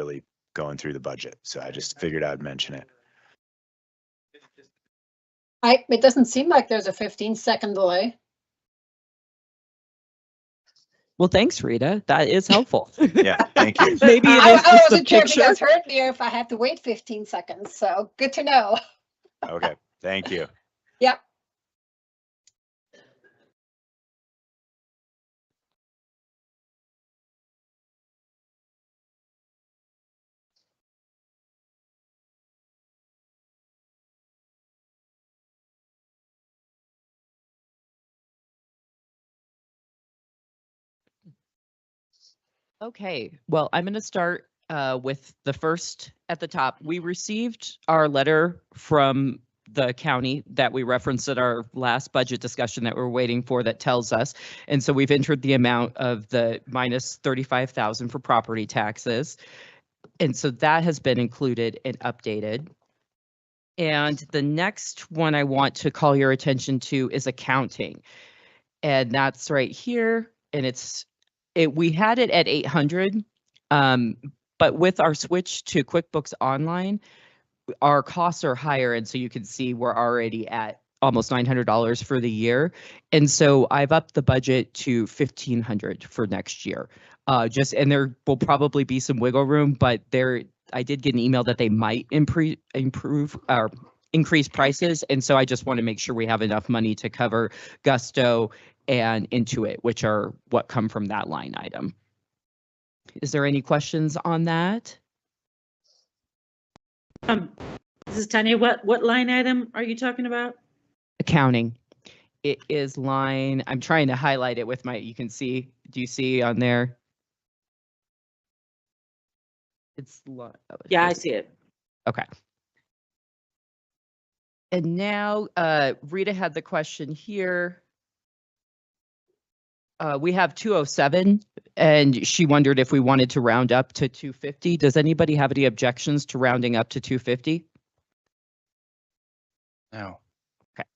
really going through the budget. So I just figured I'd mention it. It doesn't seem like there's a 15-second delay. Well, thanks, Rita. That is helpful. Yeah, thank you. Maybe it I is just the wasn't sure if you picture. guys heard me or if I had to wait 15 seconds. So good to know. Okay, thank you. Yep. Okay, well, I'm going to start with the first at the top. We received our letter from the county that we referenced at our last budget discussion that we're waiting for that tells us. And so we've entered the amount of the minus 35,000 for property taxes. And so that has been included and updated. And the next one I want to call your attention to is accounting. And that's right here. And we had it at 800, but with our switch to QuickBooks Online, our costs are higher. And so you can see we're already at almost $900 for the year. And so I've upped the budget to $1,500 for next year. And there will probably be some wiggle room, but I did get an email that they might improve or increase prices. And so I just want to make sure we have enough money to cover Gusto and Intuit, which are what come from that line item. Is there any questions on that? This is Tanya. What line item are you talking about? Accounting. It is line, I'm trying to highlight it with you can see, do you see on there? It's, yeah, I see it. Okay. And now Rita had the question here. We have 207, and she wondered if we wanted to round up to 250. Does anybody have any objections to rounding up to 250? No. Okay.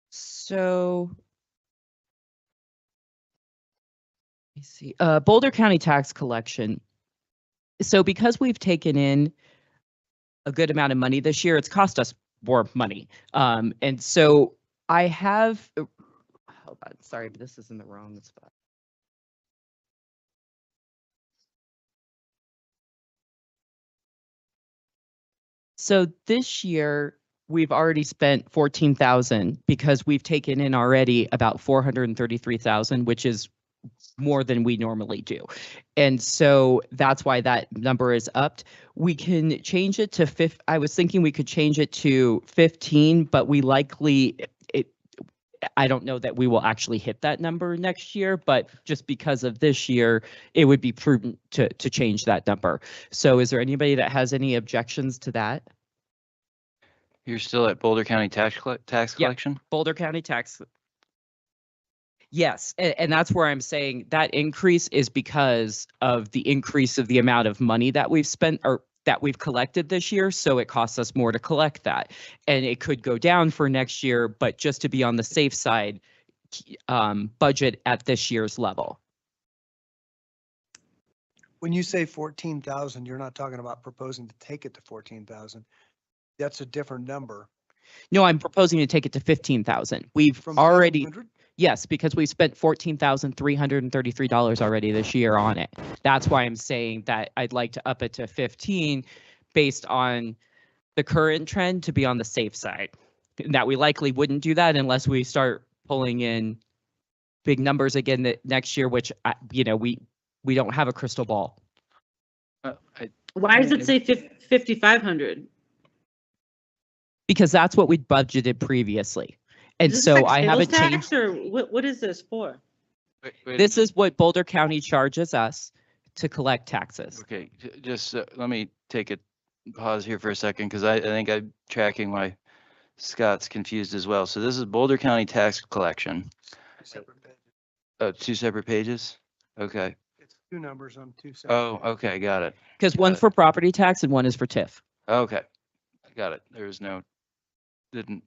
So, let me see. Boulder County tax collection. So because we've taken in a good amount of money this year, it's cost us more money. And so I have, hold on, sorry, but this is in the wrong spot. So this year we've already spent 14,000 because we've taken in already about 433,000, which is more than we normally do. And so that's why that number is upped. We can change it to I was thinking we could change it to 15, but we likely, I don't know that we will actually hit that number next year, but just because of this year, it would be prudent to change that number. So is there anybody that has any objections to that? You're still at Boulder County tax collection? Yep, Boulder County tax. Yes, and that's where I'm saying that increase is because of the increase of the amount of money that we've spent or that we've collected this year. So it costs us more to collect that. And it could go down for next year, but just to be on the safe side, budget at this year's level. When you say 14,000, you're not talking about proposing to take it to 14,000. That's a different number. No, I'm proposing to take it to 15,000. We've From already. 700? Yes, because we spent $14,333 already this year on it. That's why I'm saying that I'd like to up it to 15 based on the current trend to be on the safe side. That we likely wouldn't do that unless we start pulling in big numbers again next year, which, we don't have a crystal ball. Why does it say 5,500? Because that's what we budgeted previously. And so I haven't changed. Or what is this for? This is what Boulder County charges us to collect taxes. Okay, just let me take a pause here for a second because I think I'm tracking why Scott's confused as well. So this is Boulder County tax collection. Oh, 2 separate pages? Okay. It's 2 numbers on 2 separate. Oh, okay, got it. Because one's for property tax and one is for TIF. Okay, got it. Didn't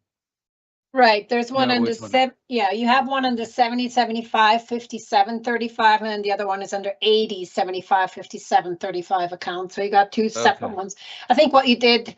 Right, there's one No, under which one? yeah, you have one under 70, 75, 57, 35, and then the other one is under 80, 75, 57, 35 accounts. So you got two separate Okay. ones. I think what you did,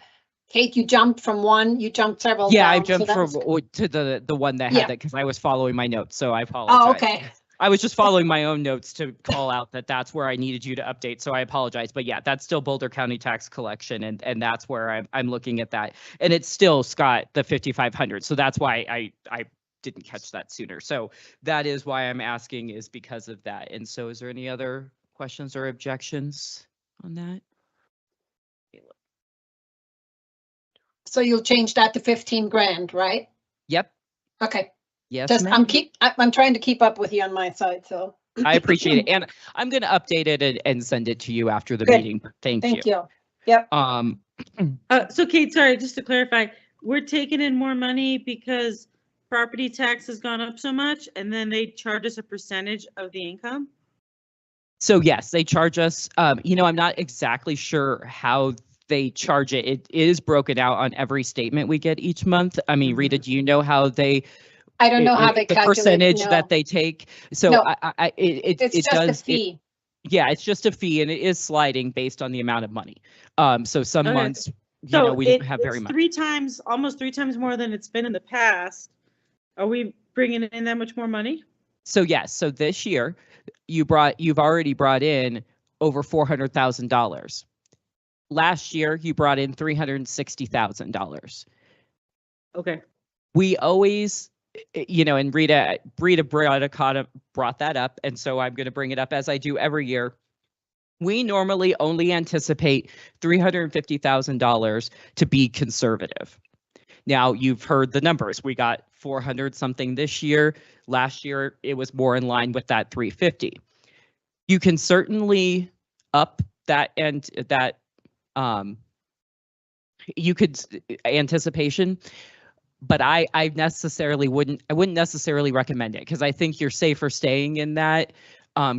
Kate, you jumped from one, you jumped several Yeah, I down. so jumped that from was- to the one that Yeah. had that because I was following my notes, so I apologize. Oh, okay. I was just following my own notes to call out that that's where I needed you to update, so I apologize. But yeah, that's still Boulder County tax collection, and that's where I'm looking at that, and it's still, Scott, the 5,500. So that's why I didn't catch that sooner. So that is why I'm asking, is because of that. And so, is there any other questions or objections on that? So you'll change that to 15 grand, right? Yep. Okay, Yes, just, ma'am. I'm trying to keep up with you on my side, so. I appreciate it, and I'm going to update it and send it to you after the Good. meeting. Thank you. Thank you. Yep, So Kate, sorry, just to clarify, we're taking in more money because property tax has gone up so much and then they charge us a percentage of the income? So yes, they charge us. I'm not exactly sure how they charge it. It is broken out on every statement we get each month. I mean, Rita, do you know how they? I don't know how they the calculate. percentage no. that they take. So No. it It's just does. a fee. Yeah, it's just a fee, and it is sliding based on the amount of money. So some Okay. months, So we don't have very it's much. almost three times more than it's been in the past. Are we bringing in that much more money? So yes, so this year you've already brought in over $400,000. Last year you brought in $360,000. Okay. We always, and Rita brought that up, and so I'm going to bring it up as I do every year. We normally only anticipate $350,000 to be conservative. Now, you've heard the numbers. We got 400 something this year. Last year, it was more in line with that 350. You can certainly up that, and that you could anticipation, but I wouldn't necessarily recommend it, because I think you're safer staying in that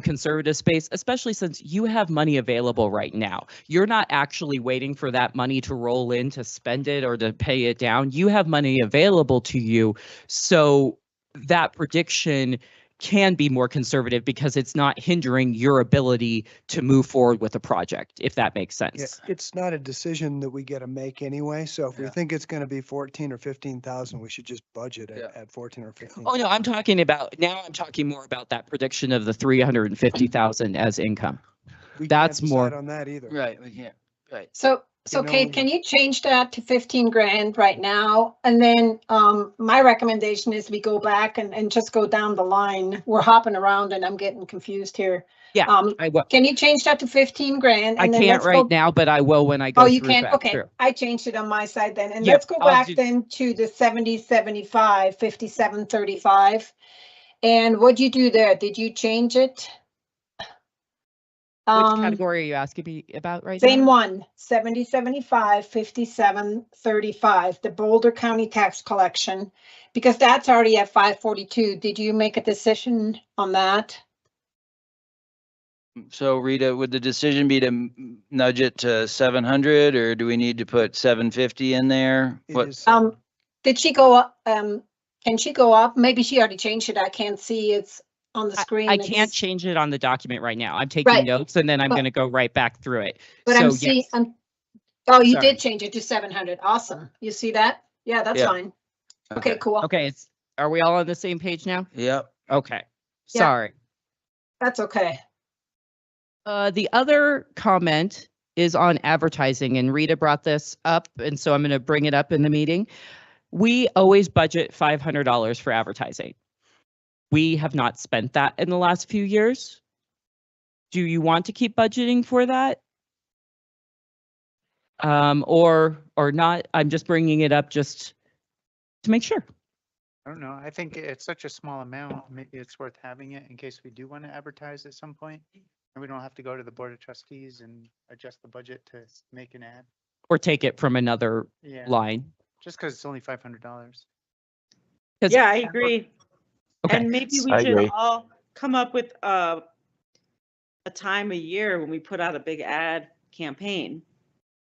conservative space, especially since you have money available right now. You're not actually waiting for that money to roll in to spend it or to pay it down. You have money available to you. So that prediction can be more conservative because it's not hindering your ability to move forward with a project, if that makes Yeah, sense. it's not a decision that we get to make anyway. So if we Yeah. think it's going to be 14 or 15,000, we should just budget it Yeah. at 14 or 15. Oh, no, I'm talking more about that prediction of the 350,000 as income. We that's can't more- decide on that either. Right, we can't, right. So You know- Kate, can you change that to 15 grand right now? And then my recommendation is we go back and just go down the line. We're hopping around and I'm getting confused here. Yeah, I will. Can you change that to 15 grand? I And then can't let's right go- now, but I will when I go Oh, you through can't? back Okay, through. I changed it on my side then. And Yep, let's go I'll back do- then to the 70, 75, 57, 35. And what'd you do there? Did you change it? Which category are you asking me about right now? Same one, 70, 75, 57, 35, the Boulder County tax collection, because that's already at 542. Did you make a decision on that? So Rita, would the decision be to nudge it to 700, or do we need to put 750 in there? It What? is, Did she go up? Can she go up? Maybe she already changed it. I can't see. It's on the screen. I can't It's- change it on the document right now. I'm taking Right. notes and then I'm But- going to go right back through it. But So I'm seeing, yes. oh, you Sorry. did change it to 700. Awesome. You see that? Yeah, that's Yeah. fine. Okay, cool. Okay, are we all on the same page now? Yep. Okay, Yeah. sorry. That's okay. The other comment is on advertising, and Rita brought this up, and so I'm going to bring it up in the meeting. We always budget $500 for advertising. We have not spent that in the last few years. Do you want to keep budgeting for that? Or not? I'm just bringing it up just to make sure. I don't know. I think it's such a small amount. Maybe it's worth having it in case we do want to advertise at some point. And we don't have to go to the Board of Trustees and adjust the budget to make an ad. Or take it from another Yeah, line. just because it's only $500. 'Cause- Yeah, I agree. Okay. And maybe we I should agree. all come up with a time a year when we put out a big ad campaign,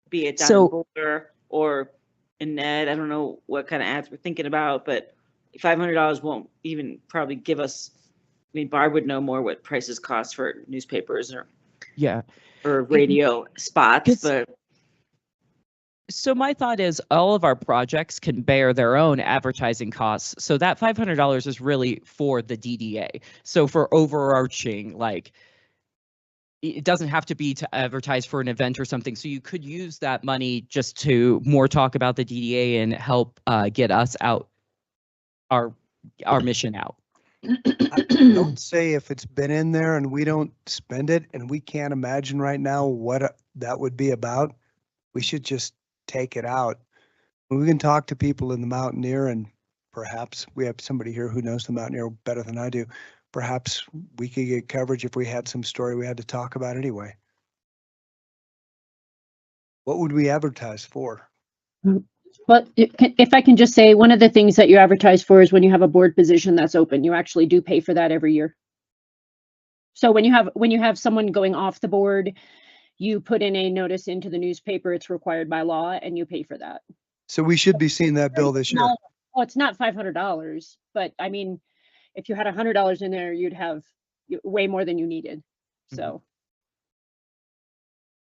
be it down So- in Boulder or in Ned. I don't know what kind of ads we're thinking about, but $500 won't even probably give us, I mean, Barb would know more what prices cost for newspapers Yeah. or radio spots, It's- but So my thought is all of our projects can bear their own advertising costs. So that $500 is really for the DDA. So for overarching, like, it doesn't have to be to advertise for an event or something. So you could use that money just to more talk about the DDA and help get us out, our mission out. I would say if it's been in there and we don't spend it and we can't imagine right now what that would be about, we should just take it out. We can talk to people in the Mountaineer, and perhaps we have somebody here who knows the Mountaineer better than I do. Perhaps we could get coverage if we had some story we had to talk about anyway. What would we advertise for? But if I can just say, one of the things that you advertise for is when you have a board position that's open, you actually do pay for that every year. So when you have someone going off the board, you put in a notice into the newspaper, it's required by law, and you pay for that. So we should be seeing that bill this year. Oh, it's not $500, but I mean, if you had $100 in there, you'd have way more than you needed. So.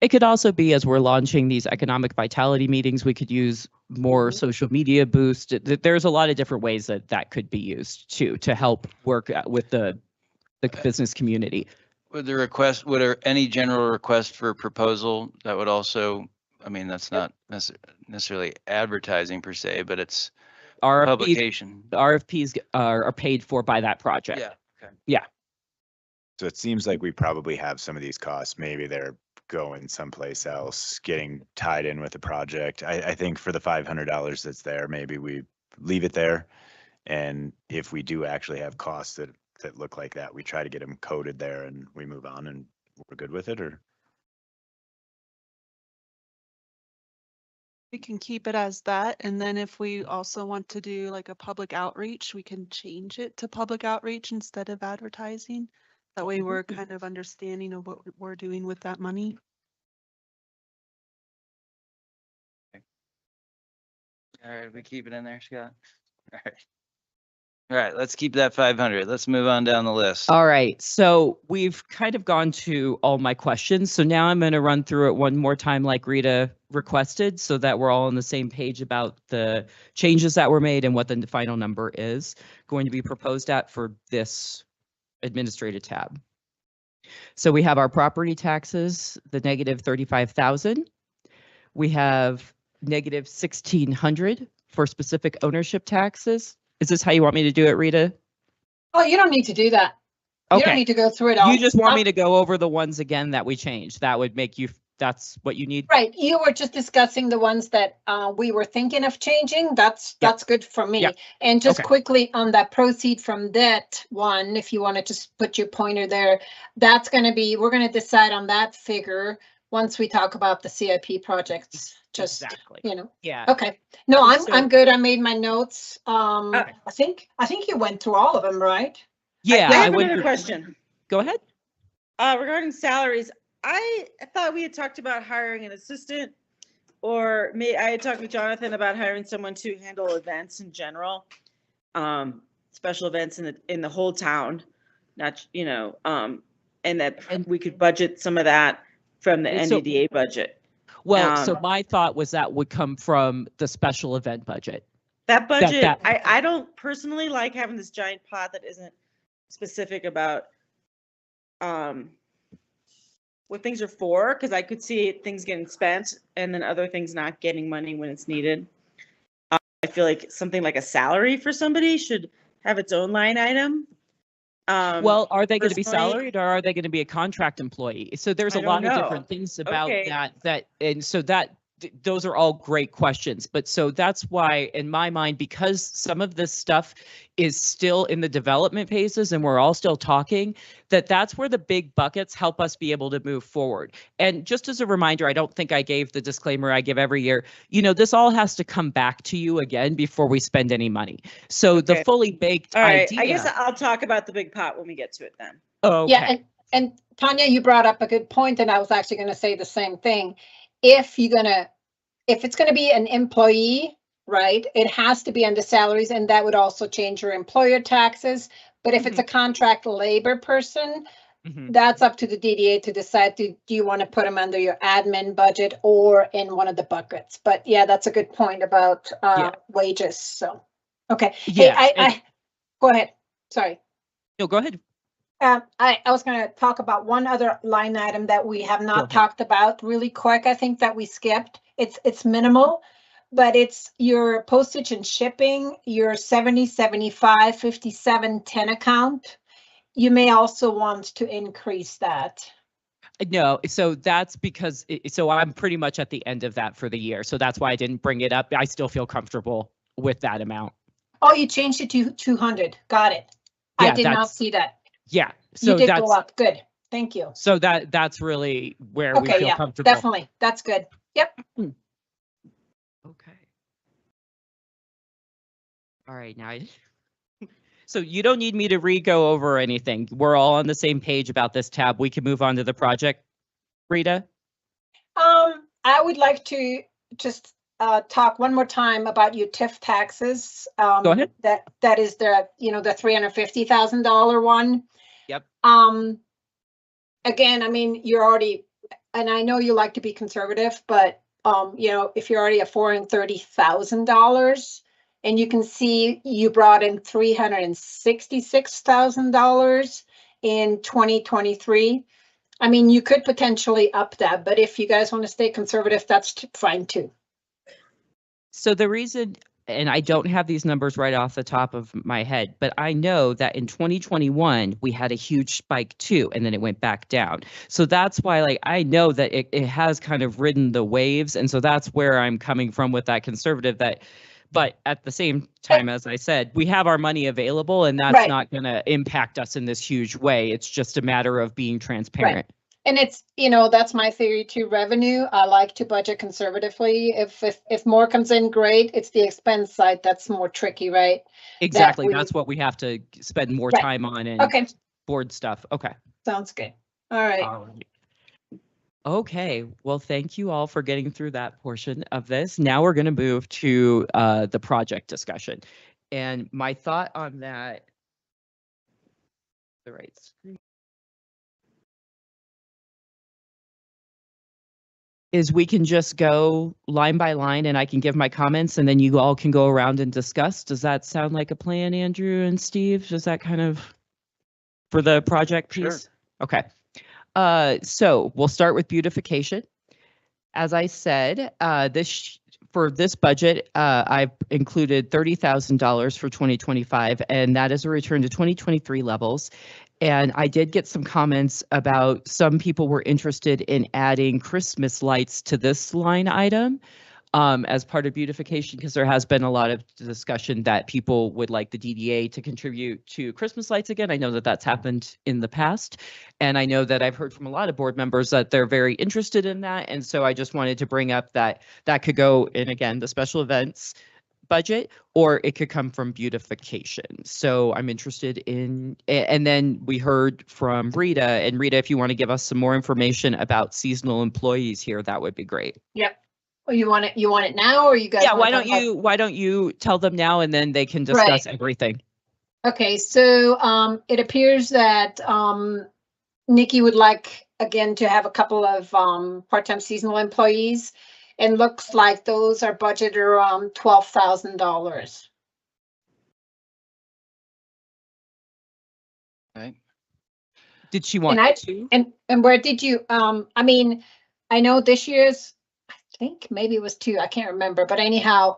It could also be, as we're launching these economic vitality meetings, we could use more social media boost. There's a lot of different ways that that could be used too, to help work with the business community. Would there any general request for proposal that would also, I mean, that's not necessarily advertising per se, but it's publication. RFPs are paid for by that project. Yeah. Okay. Yeah. So it seems like we probably have some of these costs. Maybe they're going someplace else, getting tied in with the project. I think for the $500 that's there, maybe we leave it there. And if we do actually have costs that look like that, we try to get them coded there and we move on and we're good with it, or? We can keep it as that, and then if we also want to do like a public outreach, we can change it to public outreach instead of advertising. That way we're kind of understanding of what we're doing with that money. All right, we keep it in there, Scott. All right. All right, let's keep that 500. Let's move on down the list. All right, so we've kind of gone to all my questions. So now I'm going to run through it one more time like Rita requested, so that we're all on the same page about the changes that were made and what the final number is going to be proposed at for this administrative tab. So we have our property taxes, the negative 35,000. We have negative 1,600 for specific ownership taxes. Is this how you want me to do it, Rita? Oh, you don't need to do that. You don't Okay. need to go through it all. You just want me to go over the ones again that we changed. That would make you, that's what you need? Right, you were just discussing the ones that we were thinking of changing. That's good for me. Yeah. And just Okay. quickly on that proceed from debt one, if you want to just put your pointer there, that's going to be, we're going to decide on that figure once we talk about the CIP projects. Just, Exactly. you know, Yeah. okay. No, I'm So- good. I made my notes. I think you went through all of them, right? Yeah, I I have would. another question. Go ahead. Regarding salaries, I thought we had talked about hiring an assistant, or I had talked with Jonathan about hiring someone to handle events in general, special events in the whole town, not, and that we could budget some of that from the And so- NDDA budget. Well, so my thought was that would come from the special event budget. That budget, that- I don't personally like having this giant pot that isn't specific about what things are for, because I could see things getting spent and then other things not getting money when it's needed. I feel like something like a salary for somebody should have its own line item. Well, are they going to be personally- salaried or are they going to be a contract employee? So there's I a don't lot of know. different things about Okay. and so those are all great questions. But so that's why, in my mind, because some of this stuff is still in the development phases and we're all still talking, that's where the big buckets help us be able to move forward. And just as a reminder, I don't think I gave the disclaimer I give every year. This all has to come back to you again before we spend any money. So the Okay. fully baked All right, idea. I guess I'll talk about the big pot when we get to it then. Okay. Yeah, and Tanya, you brought up a good point, and I was actually going to say the same thing. If it's going to be an employee, right? It has to be under salaries, and that would also change your employer taxes. But if it's a contract labor person, Mhm. that's up to the DDA to decide, do you want to put them under your admin budget or in one of the buckets? But yeah, that's a good point about Yeah. wages, so, okay. Hey, Yeah, and- go ahead, sorry. No, go ahead. I was gonna talk about one other line item that we have Go not ahead. talked about really quick. I think that we skipped. It's minimal, but it's your postage and shipping, your 70, 75, 57, 10 account. You may also want to increase that. No, so that's because, so I'm pretty much at the end of that for the year. So that's why I didn't bring it up. I still feel comfortable with that amount. Oh, you changed it to 200. Got it. I Yeah, did not that's- see that. Yeah, You so did go that's, up. Good. Thank you. so that's really where we Okay, feel yeah, comfortable. definitely. That's good. Yep. Okay. All right, now so you don't need me to re-go over anything. We're all on the same page about this tab. We can move on to the project. Rita? I would like to just talk one more time about your TIF taxes. Go ahead. That is the, the $350,000 one. Yep. Again, I mean, you're already, and I know you like to be conservative, but if you're already at $430,000, and you can see you brought in $366,000 in 2023. I mean, you could potentially up that, but if you guys want to stay conservative, that's fine too. So the reason, and I don't have these numbers right off the top of my head, but I know that in 2021, we had a huge spike too, and then it went back down. So that's why, like, I know that it has kind of ridden the waves. And so that's where I'm coming from with that conservative but at the same time, as I said, we have our money available, and that's Right. not going to impact us in this huge way. It's just a matter of being transparent. And it's, that's my theory too, revenue. I like to budget conservatively. If more comes in, great. It's the expense side that's more tricky, right? Exactly. we- That's what we have to spend more Right. time on and Okay, board stuff. Okay. sounds good. All right. All right. Okay, well, thank you all for getting through that portion of this. Now we're going to move to the project discussion. And my thought on that, the right screen, is we can just go line by line and I can give my comments and then you all can go around and discuss. Does that sound like a plan, Andrew and Steve? Does that kind of, for the project piece? Sure. Okay. So we'll start with beautification. As I said, for this budget, I've included $30,000 for 2025, and that is a return to 2023 levels. And I did get some comments about some people were interested in adding Christmas lights to this line item as part of beautification, because there has been a lot of discussion that people would like the DDA to contribute to Christmas lights again. I know that that's happened in the past, and I know that I've heard from a lot of board members that they're very interested in that. And so I just wanted to bring up that could go in, again, the special events budget, or it could come from beautification. So I'm interested in, and then we heard from Rita, and Rita, if you want to give us some more information about seasonal employees here, that would be great. Yep. Well, you want it now, or you guys? Yeah, wanna why don't you tell them now and then they can discuss everything. Okay, so it appears that Nikki would like again to have a couple of part-time seasonal employees, and looks like those are budgeted around $12,000. Right. Did she want And to? And where did you I mean, I know this year's, I think maybe it was 2, I can't remember, but anyhow,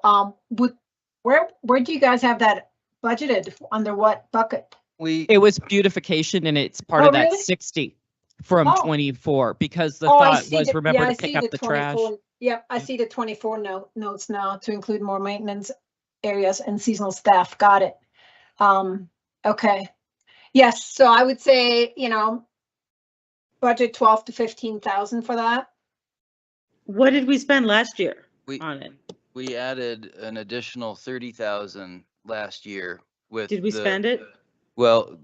where do you guys have that budgeted, under what bucket? It was beautification, and it's part Oh, of that really? 60 from Oh. 24, because the I thought see was, the- remember yeah, I to pick see up the trash. 24 Yep, I see the 24 notes now to include more maintenance areas and seasonal staff. Got it. Okay. Yes, so I would say, budget 12 to 15,000 for that. What did we spend last year We, on it? we added an additional 30,000 last year with. Did we spend it? Well,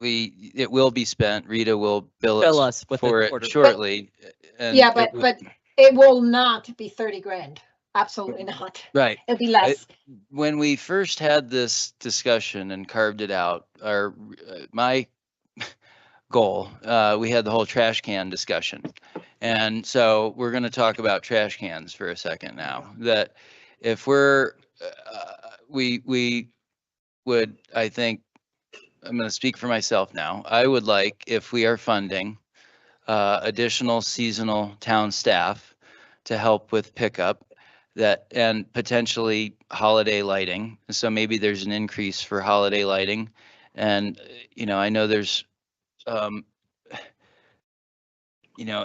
it will be spent. Rita will bill Bill us us with the for quarter. it shortly. and Yeah, it but it will not be 30 grand. absolutely not. Right. It'll be less. When we first had this discussion and carved it out, my goal, we had the whole trash can discussion. And so we're going to talk about trash cans for a second now. That if we would, I think, I'm going to speak for myself now. I would like, if we are funding additional seasonal town staff to help with pickup, that and potentially holiday lighting. So maybe there's an increase for holiday lighting. And, I know there's,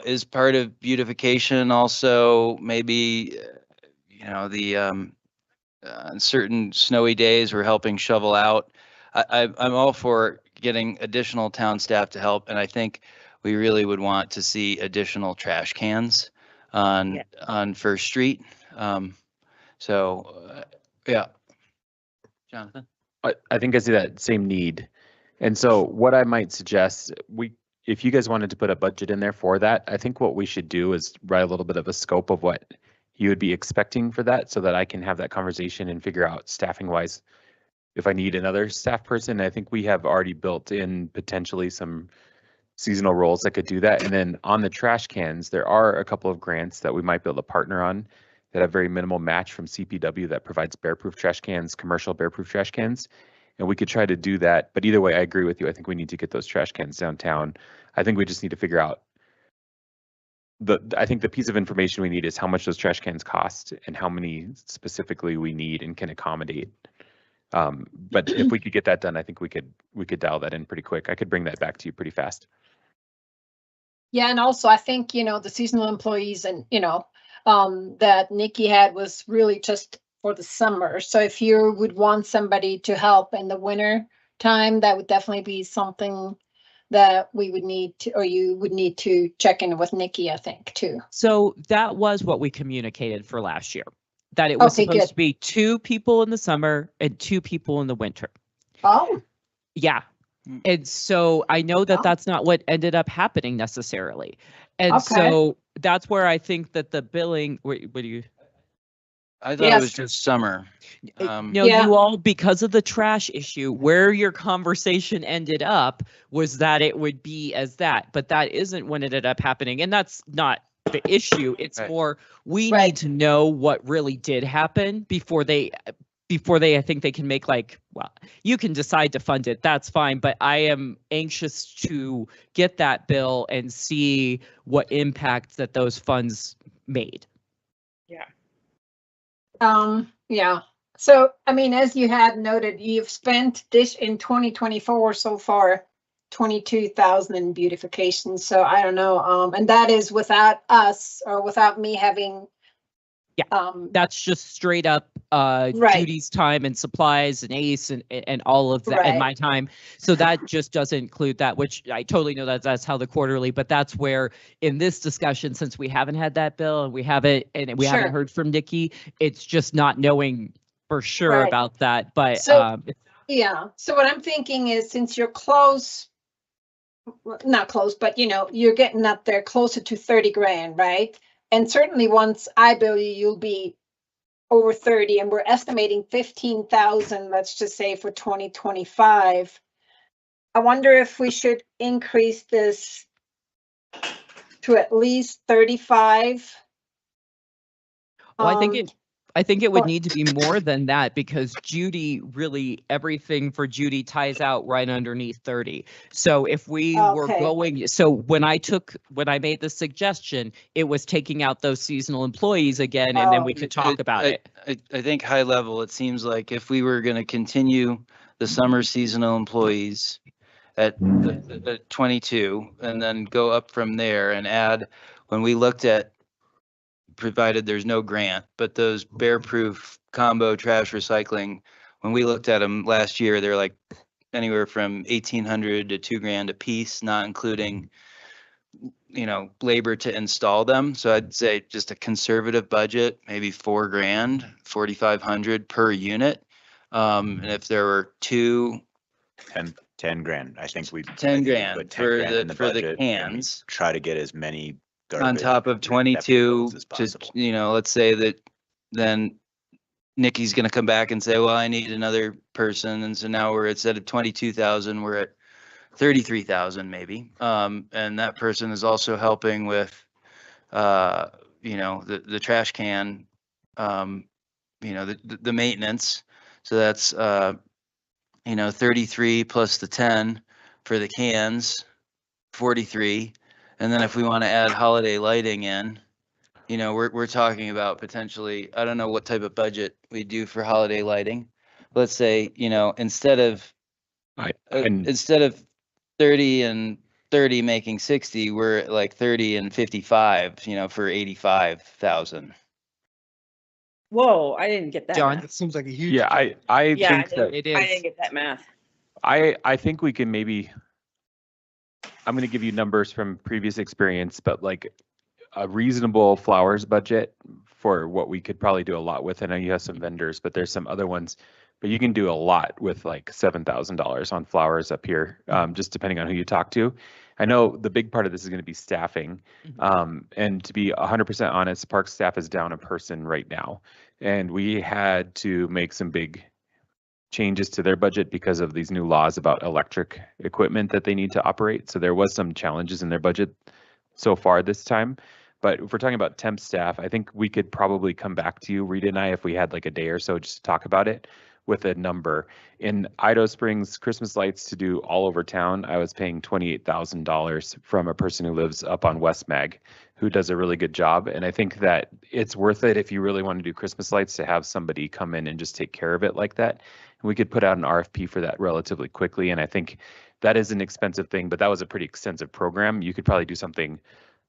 is part of beautification also maybe, the on certain snowy days we're helping shovel out. I'm all for getting additional town staff to help, and I think we really would want to see additional trash cans on First Street. Yeah. Jonathan? I think I see that same need. And so what I might suggest, if you guys wanted to put a budget in there for that, I think what we should do is write a little bit of a scope of what you would be expecting for that so that I can have that conversation and figure out staffing wise if I need another staff person. I think we have already built in potentially some seasonal roles that could do that. And then on the trash cans, there are a couple of grants that we might be able to partner on that have very minimal match from CPW that provides bear-proof trash cans, commercial bear-proof trash cans. And we could try to do that. But either way, I agree with you. I think we need to get those trash cans downtown. I think we just need to figure out I think the piece of information we need is how much those trash cans cost and how many specifically we need and can accommodate. But if we could get that done, I think we could dial that in pretty quick. I could bring that back to you pretty fast. Yeah, and also I think, the seasonal employees and, that Nikki had was really just for the summer. So if you would want somebody to help in the winter time, that would definitely be something that we would need to, or you would need to check in with Nikki, I think, too. So that was what we communicated for last year, that it was Okay, supposed good. to be 2 people in the summer and 2 people in the winter. Oh, Yeah. And so I know that Oh. that's not what ended up happening necessarily. And Okay. so that's where I think that the billing, what do you? I thought it was just summer. No, Yeah. you all, because of the trash issue, where your conversation ended up was that it would be as that, but that isn't what ended up happening. And that's not the issue. It's Right. more, we Right. need to know what really did happen before they, I think they can make well, you can decide to fund it. That's fine. But I am anxious to get that bill and see what impact that those funds made. yeah. So, I mean, as you had noted, you've spent this in 2024 so far, 22,000 in beautification. So I don't know. And that is without us or without me having. Yeah, that's just straight up Right. Judy's time and supplies and ACE and all of that and Right. my time. So that just doesn't include that, which I totally know that that's how the quarterly, but that's where in this discussion, since we haven't had that bill and we haven't Sure. heard from Nikki, it's just not knowing for sure Right. about that. But So- Yeah. So what I'm thinking is since you're close, well, not close, but you're getting up there closer to 30 grand, right? And certainly once I bill you, you'll be over 30 and we're estimating 15,000, let's just say for 2025. I wonder if we should increase this to at least 35. well, I think it would or- need to be more than that because Judy really, everything for Judy ties out right underneath 30. So if we were Okay. going, when I made the suggestion, it was taking out those seasonal employees again, and then we could talk about it. I think high level, it seems like if we were going to continue the summer seasonal employees at 22 and then go up from there and add, when we looked at, provided there's no grant, but those bear-proof combo trash recycling, when we looked at them last year, they're like anywhere from 1,800 to $2,000 a piece, not including, labor to install them. So I'd say just a conservative budget, maybe $4,000, 4,500 per unit. And if there were 10 grand. I think we. 10 grand put 10 for grand in the budget, and we cans. Try to get as many. On top of 22 as to, possible. let's say that then Nikki's gonna come back and say, well, I need another person. And so now we're instead of 22,000, we're at 33,000 maybe. And that person is also helping with, you know, the trash can, you know, the maintenance. So that's, you know, 33 plus the 10 for the cans, 43. And then if we want to add holiday lighting in, you know, we're talking about potentially, I don't know what type of budget we do for holiday lighting. Let's say, you know, instead of 30 and 30 making 60, we're at like 30 and 55, you know, for 85,000. Whoa, I didn't get that. John? math. That seems like a huge. Yeah, I Yeah, think I that It I is. didn't get that math. I think we can maybe, I'm gonna give you numbers from previous experience, but like a reasonable flowers budget for what we could probably do a lot with. I know you have some vendors, but there's some other ones, but you can do a lot with like $7,000 on flowers up here, just depending on who you talk to. I know the big part of this is gonna be staffing. And to be 100% honest, park staff is down a person right now. And we had to make some big changes to their budget because of these new laws about electric equipment that they need to operate. So there was some challenges in their budget so far this time. But if we're talking about temp staff, I think we could probably come back to you, Rita and I, if we had like a day or so just to talk about it with a number. In Idaho Springs, Christmas lights to do all over town, I was paying $28,000 from a person who lives up on West Mag, who does a really good job. And I think that it's worth it if you really want to do Christmas lights to have somebody come in and just take care of it like that. And we could put out an RFP for that relatively quickly. And I think that is an expensive thing, but that was a pretty extensive program. You could probably do something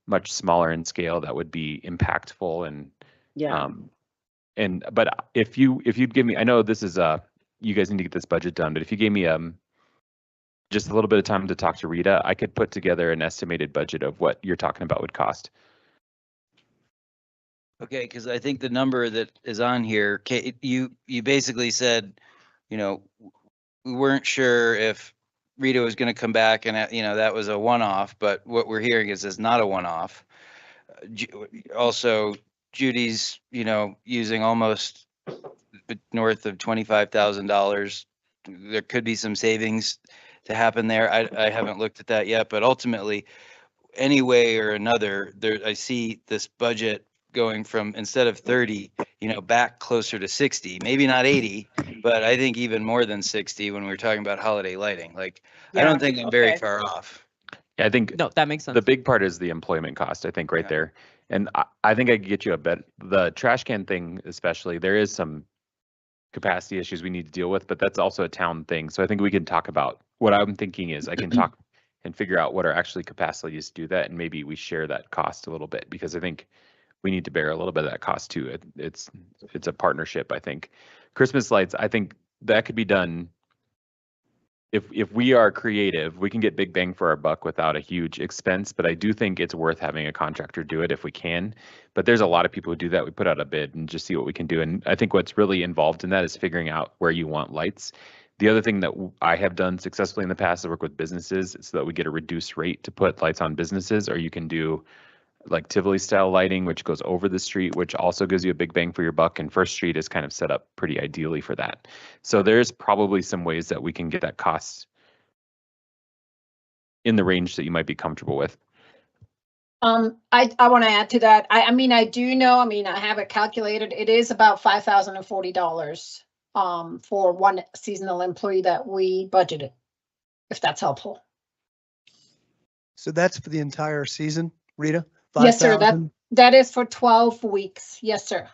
much smaller in scale that would be impactful and Yeah. but if you'd give me, I know this is you guys need to get this budget done, but if you gave me just a little bit of time to talk to Rita, I could put together an estimated budget of what you're talking about would cost. Okay, because I think the number that is on here, you basically said, you know, we weren't sure if Rita was going to come back and, you know, that was a one-off, but what we're hearing is it's not a one-off. Also, Judy's, you know, using almost north of $25,000. There could be some savings to happen there. I haven't looked at that yet, but ultimately, any way or another, I see this budget going from instead of 30, you know, back closer to 60, maybe not 80, but I think even more than 60 when we're talking about holiday lighting. Like, I Yeah, don't think I'm very okay. far off. Yeah, I think No, that makes sense. the big part is the employment cost, I think, right Yeah. there. And I think I could get you a bit, the trash can thing especially, there is some capacity issues we need to deal with, but that's also a town thing. So I think we can talk about, what I'm thinking is I can talk and figure out what are actually capacities to do that, and maybe we share that cost a little bit, because I think we need to bear a little bit of that cost too. It's a partnership, I think. Christmas lights, I think that could be done. If we are creative, we can get big bang for our buck without a huge expense, but I do think it's worth having a contractor do it if we can. But there's a lot of people who do that. We put out a bid and just see what we can do. And I think what's really involved in that is figuring out where you want lights. The other thing that I have done successfully in the past is work with businesses so that we get a reduced rate to put lights on businesses, or you can do like Tivoli style lighting, which goes over the street, which also gives you a big bang for your buck. And First Street is kind of set up pretty ideally for that. So there's probably some ways that we can get that cost in the range that you might be comfortable with. I want to add to that. I mean, I do know, I mean, I have it calculated. It is about $5,040 for one seasonal employee that we budgeted, if that's helpful. So that's for the entire season, Rita? Yes, sir. 5,000? That is for 12 weeks. Yes, sir.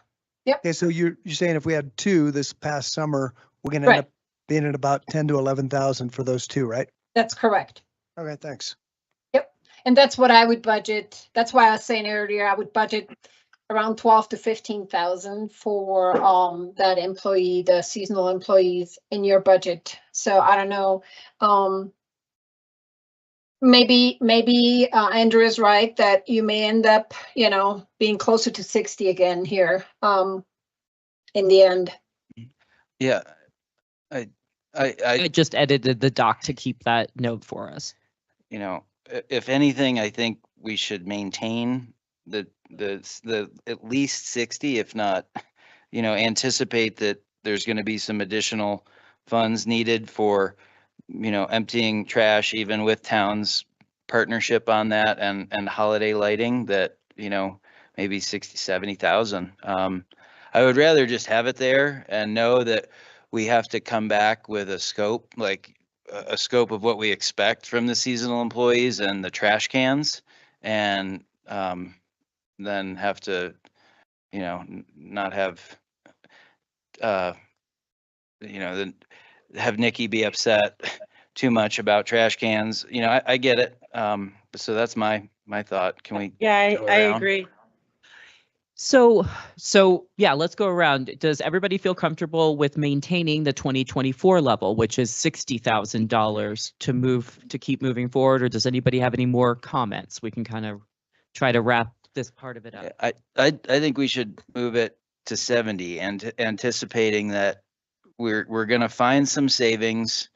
Okay, so you're saying if we had two this past summer, we're gonna Right. end up being at about 10 to 11,000 for those two, right? That's correct. Okay, thanks. And that's what I would budget. That's why I was saying earlier, I would budget around 12 to 15,000 for that employee, the seasonal employees in your budget. So I don't know. Maybe Andrew is right that you may end up, you know, being closer to 60 again here in the end. Yeah. I just edited the doc to keep that note for us. You know, if anything, I think we should maintain the at least 60, if not anticipate that there's going to be some additional funds needed for, emptying trash, even with towns partnership on that and holiday lighting that, maybe 60, 70,000. I would rather just have it there and know that we have to come back with a scope, like a scope of what we expect from the seasonal employees and the trash cans, and then have to, not have, then have Nikki be upset too much about trash cans. I get it. So that's my thought. Can we? Yeah, go I around? agree. So yeah, let's go around. Does everybody feel comfortable with maintaining the 2024 level, which is $60,000 to keep moving forward? Or does anybody have any more comments? We can kind of try to wrap this part of it up. I think we should move it to 70 and anticipating that we're going to find some savings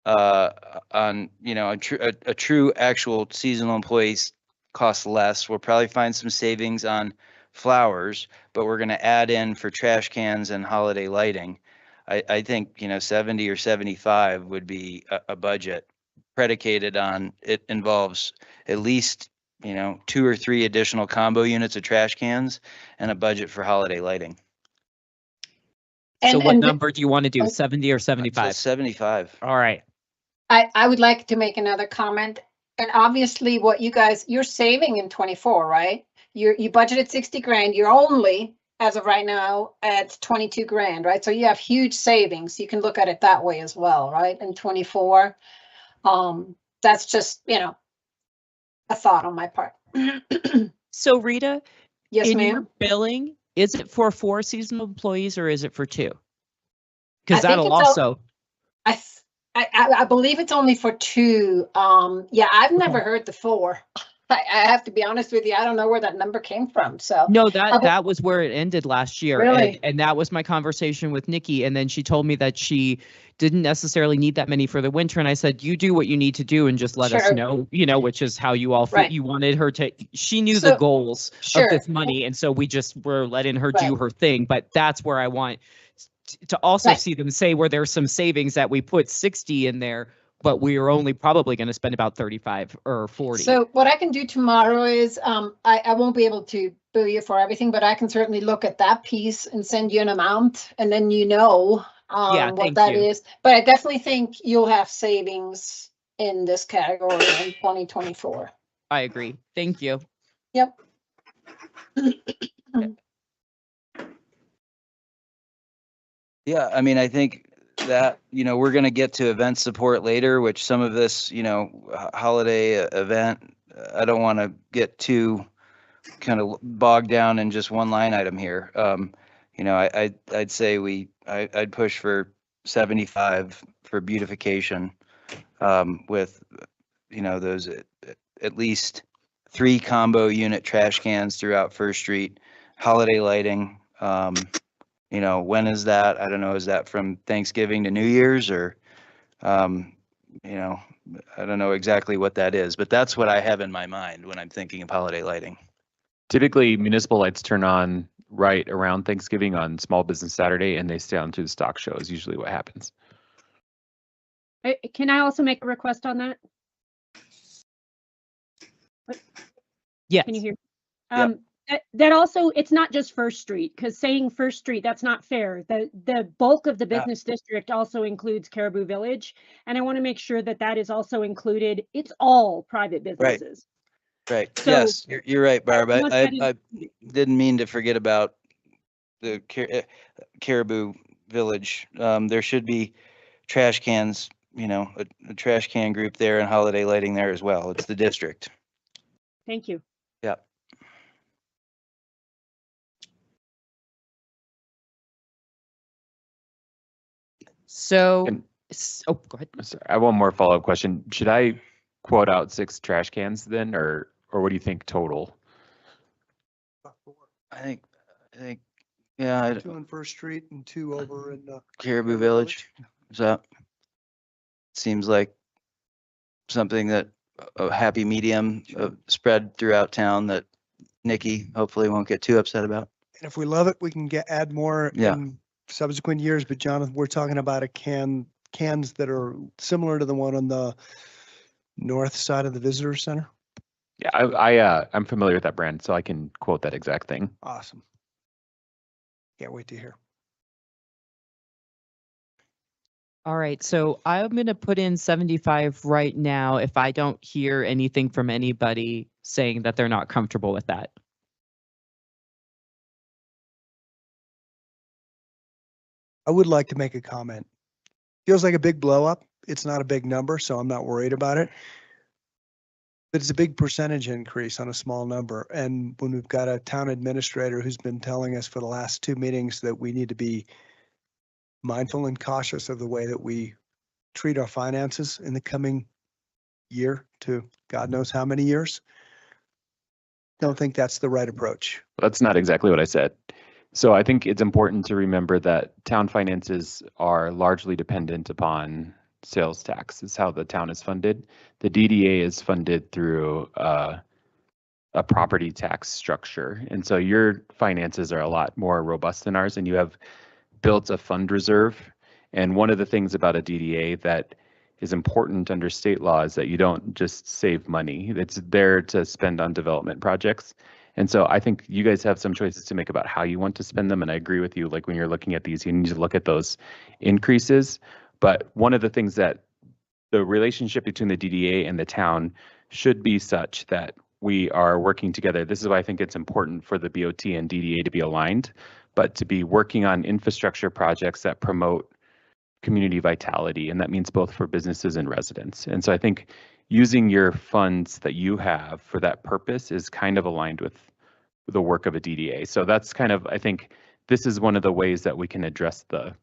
on, a true actual seasonal employees cost less. We'll probably find some savings on flowers, but we're going to add in for trash cans and holiday lighting. I think, 70 or 75 would be a budget predicated on it involves at least, 2 or 3 additional combo units of trash cans and a budget for holiday lighting. So what And number do you want to do, Oh. 70 or 75? 75. All right. I would like to make another comment. And obviously what you're saving in 24, right? You budgeted 60 grand. You're only, as of right now, at 22 grand, right? So you have huge savings. You can look at it that way as well, right? In 24. That's just, a thought on my part. So Rita, Yes, in your ma'am. billing, is it for 4 seasonal employees or is it for 2? I Because think that'll it's all- also, I believe it's only for 2. Yeah, I've never heard the 4. I have to be honest with you. I don't know where that number came from. So no, but- that was where it ended last year. Really? And that was my conversation with Nikki. And then she told me that she didn't necessarily need that many for the winter. And I said, you do what you need to do and just let us Sure. know, which is how you all feel. Right. You wanted her to, she knew the So- goals Sure. of this money. And so we just were letting her do Right. her thing. But that's where I want to also Right. see them say where there's some savings that we put 60 in there, but we are only probably going to spend about 35 or 40. So what I can do tomorrow is, I won't be able to bill you for everything, but I can certainly look at that piece and send you an amount, and then Yeah, what thank that you. is. But I definitely think you'll have savings in this category in 2024. I agree. Thank you. Yep. Yeah, I mean, I think that, we're going to get to event support later, which some of this, holiday event, I don't want to get too kind of bogged down in just one line item here. I'd say I'd push for 75 for beautification, with, those at least 3 combo unit trash cans throughout First Street, holiday lighting. When is that? I don't know. Is that from Thanksgiving to New Year's, or, I don't know exactly what that is, but that's what I have in my mind when I'm thinking of holiday lighting. Typically, municipal lights turn on right around Thanksgiving on Small Business Saturday, and they stay on through the stock show is usually what happens. Can I also make a request on that? Yes. Can you hear? Yep. That also, it's not just First Street, because saying First Street, that's not fair. The bulk of the business district also includes Caribou Village. And I want to make sure that that is also included. It's all private businesses. Right. So- Yes, you're right, Barb. Unless I that didn't mean to forget about the Caribou Village. There should be trash cans, a trash can group there and holiday lighting there as well. It's the district. Thank you. Yeah. So, And- oh, go ahead. Sorry, I have one more follow-up question. Should I quote out 6 trash cans then, or what do you think total? I think, yeah, 2 on First Street and 2 over in Caribou Village. So seems like something that a happy medium spread throughout town that Nikki hopefully won't get too upset about. And if we love it, we can add more Yeah. in subsequent years. But Jonathan, we're talking about cans that are similar to the one on the north side of the visitor center. Yeah, I'm familiar with that brand, so I can quote that exact thing. Awesome. Can't wait to hear. All right, so I'm going to put in 75 right now if I don't hear anything from anybody saying that they're not comfortable with that. I would like to make a comment. Feels like a big blow up. It's not a big number, so I'm not worried about it. But it's a big percentage increase on a small number. And when we've got a town administrator who's been telling us for the last 2 meetings that we need to be mindful and cautious of the way that we treat our finances in the coming year to God knows how many years. Don't think that's the right approach. That's not exactly what I said. So I think it's important to remember that town finances are largely dependent upon sales tax. Is how the town is funded. The DDA is funded through a property tax structure. And so your finances are a lot more robust than ours, and you have built a fund reserve. And one of the things about a DDA that is important under state law is that you don't just save money. It's there to spend on development projects. And so I think you guys have some choices to make about how you want to spend them. And I agree with you, like when you're looking at these, you need to look at those increases. But one of the things that the relationship between the DDA and the town should be such that we are working together. This is why I think it's important for the BOT and DDA to be aligned, but to be working on infrastructure projects that promote community vitality. And that means both for businesses and residents. And so I think using your funds that you have for that purpose is kind of aligned with the work of a DDA. So that's kind of, I think this is one of the ways that we can address the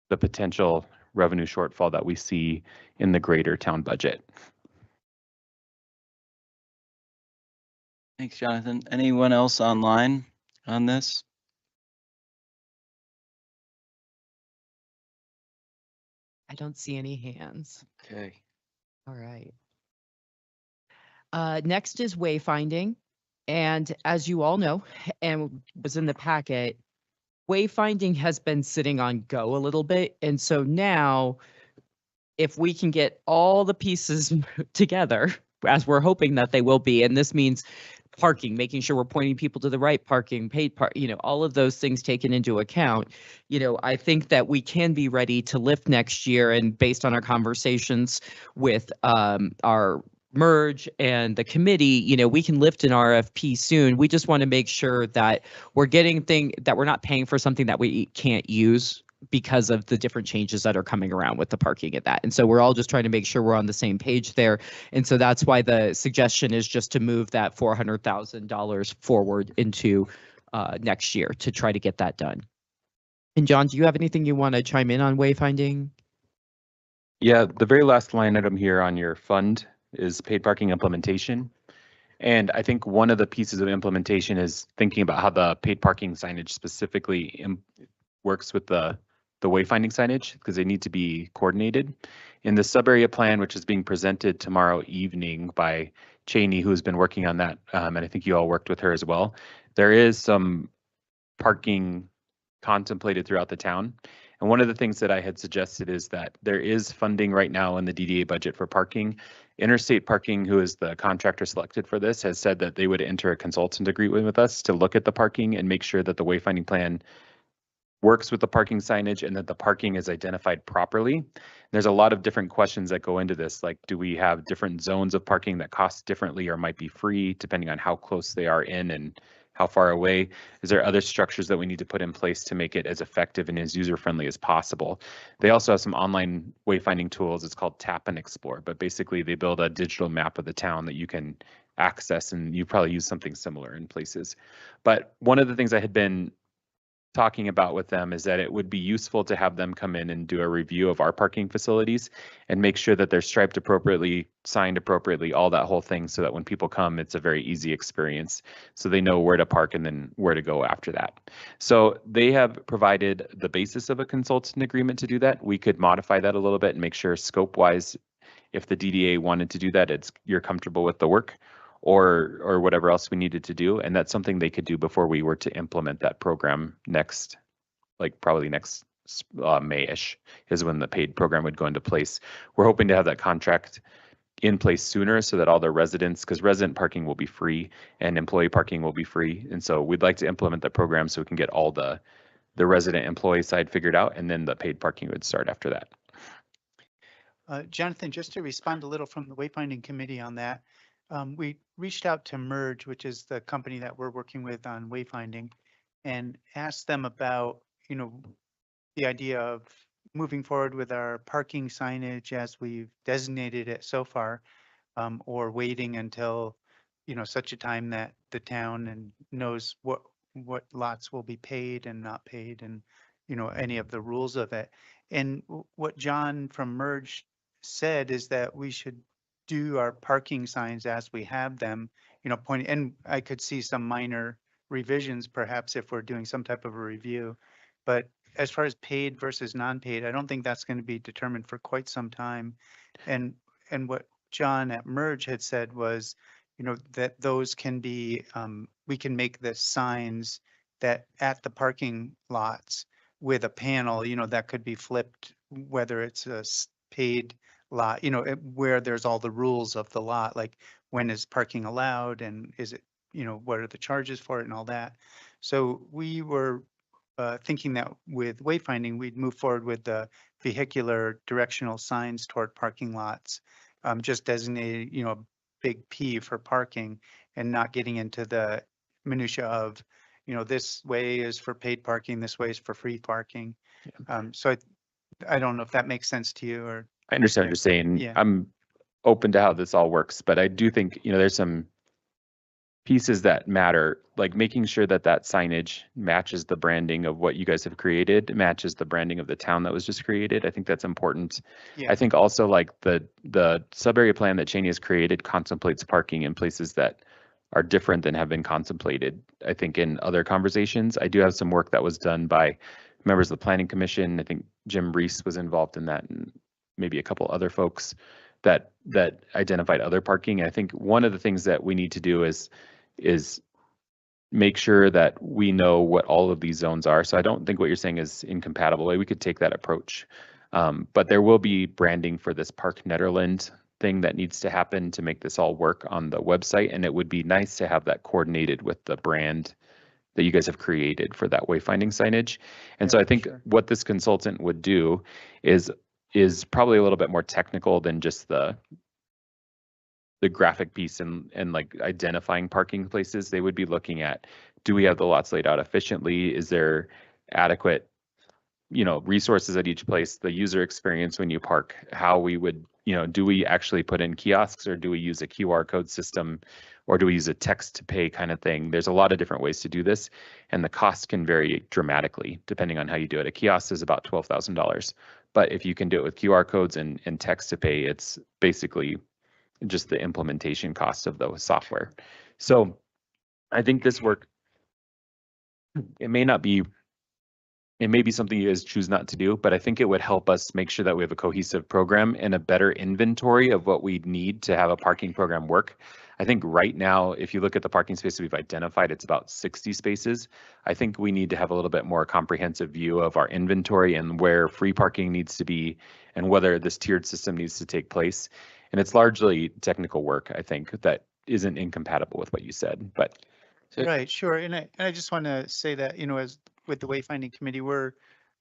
potential revenue shortfall that we see in the greater town budget. Thanks, Jonathan. Anyone else online on this? I don't see any hands. Okay. All right. Next is wayfinding. And as you all know, and was in the packet, wayfinding has been sitting on go a little bit. And so now, if we can get all the pieces together, as we're hoping that they will be, and this means parking, making sure we're pointing people to the right parking, paid park, all of those things taken into account, I think that we can be ready to lift next year. And based on our conversations with our merge and the committee, we can lift an RFP soon. We just want to make sure that we're getting that we're not paying for something that we can't use because of the different changes that are coming around with the parking and that. And so we're all just trying to make sure we're on the same page there. And so that's why the suggestion is just to move that $400,000 forward into next year to try to get that done. And John, do you have anything you want to chime in on wayfinding? Yeah, the very last line item here on your fund is paid parking implementation. And I think one of the pieces of implementation is thinking about how the paid parking signage specifically works with the wayfinding signage, because they need to be coordinated. In the sub-area plan, which is being presented tomorrow evening by Cheney, who has been working on that, and I think you all worked with her as well, there is some parking contemplated throughout the town. And one of the things that I had suggested is that there is funding right now in the DDA budget for parking. Interstate Parking, who is the contractor selected for this, has said that they would enter a consultant agreement with us to look at the parking and make sure that the wayfinding plan works with the parking signage and that the parking is identified properly. There's a lot of different questions that go into this, like do we have different zones of parking that cost differently or might be free depending on how close they are in and how far away? Is there other structures that we need to put in place to make it as effective and as user-friendly as possible? They also have some online wayfinding tools. It's called Tap and Explore, but basically they build a digital map of the town that you can access, and you probably use something similar in places. But one of the things I had been talking about with them is that it would be useful to have them come in and do a review of our parking facilities and make sure that they're striped appropriately, signed appropriately, all that whole thing, so that when people come, it's a very easy experience. So they know where to park and then where to go after that. So they have provided the basis of a consultant agreement to do that. We could modify that a little bit and make sure scope wise, if the DDA wanted to do that, you're comfortable with the work. or whatever else we needed to do. And that's something they could do before we were to implement that program next, like probably next May-ish is when the paid program would go into place. We're hoping to have that contract in place sooner so that all the residents, because resident parking will be free and employee parking will be free. And so we'd like to implement that program so we can get all the resident employee side figured out, and then the paid parking would start after that. Jonathan, just to respond a little from the wayfinding committee on that, we reached out to Merge, which is the company that we're working with on wayfinding, and asked them about, the idea of moving forward with our parking signage as we've designated it so far, or waiting until, such a time that the town knows what lots will be paid and not paid, and, any of the rules of it. And what John from Merge said is that we should do our parking signs as we have them, pointing, and I could see some minor revisions perhaps if we're doing some type of a review. But as far as paid versus non-paid, I don't think that's going to be determined for quite some time. And what John at Merge had said was, that those can be, we can make the signs that at the parking lots with a panel, that could be flipped, whether it's a paid lot, where there's all the rules of the lot, like when is parking allowed and is it, what are the charges for it and all that. So we were thinking that with wayfinding, we'd move forward with the vehicular directional signs toward parking lots, just designated, a big P for parking and not getting into the minutia of, this way is for paid parking, this way is for free parking. So I don't know if that makes sense to you or. I understand what you're saying. Yeah. I'm open to how this all works, but I do think, there's some pieces that matter, like making sure that that signage matches the branding of what you guys have created, matches the branding of the town that was just created. I think that's important. Yeah. I think also like the sub-area plan that Cheney has created contemplates parking in places that are different than have been contemplated. I think in other conversations, I do have some work that was done by members of the Planning Commission. I think Jim Reese was involved in that, and maybe a couple other folks that identified other parking. I think one of the things that we need to do is make sure that we know what all of these zones are. So I don't think what you're saying is incompatible. We could take that approach. But there will be branding for this Park Nederland thing that needs to happen to make this all work on the website. And it would be nice to have that coordinated with the brand that you guys have created for that wayfinding signage. And so I think what this consultant would do is probably a little bit more technical than just the graphic piece and like identifying parking places. They would be looking at, do we have the lots laid out efficiently? Is there adequate, resources at each place, the user experience when you park, how we would, do we actually put in kiosks, or do we use a QR code system, or do we use a text to pay kind of thing? There's a lot of different ways to do this, and the cost can vary dramatically depending on how you do it. A kiosk is about $12,000, but if you can do it with QR codes and text to pay, it's basically just the implementation cost of the software. So I think this work, it may be something you guys choose not to do, but I think it would help us make sure that we have a cohesive program and a better inventory of what we need to have a parking program work. I think right now, if you look at the parking spaces we've identified, it's about 60 spaces. I think we need to have a little bit more comprehensive view of our inventory and where free parking needs to be and whether this tiered system needs to take place. And it's largely technical work, I think, that isn't incompatible with what you said, but. Right, sure. And I just want to say that, as with the wayfinding committee, we're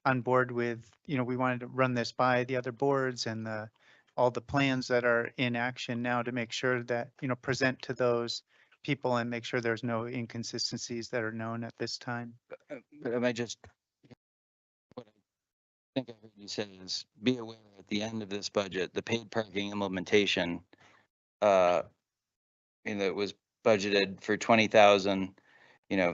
on board with, we wanted to run this by the other boards and all the plans that are in action now to make sure that, present to those people and make sure there's no inconsistencies that are known at this time. But am I just, what I think I heard you say is be aware at the end of this budget, the paid parking implementation, it was budgeted for 20,000.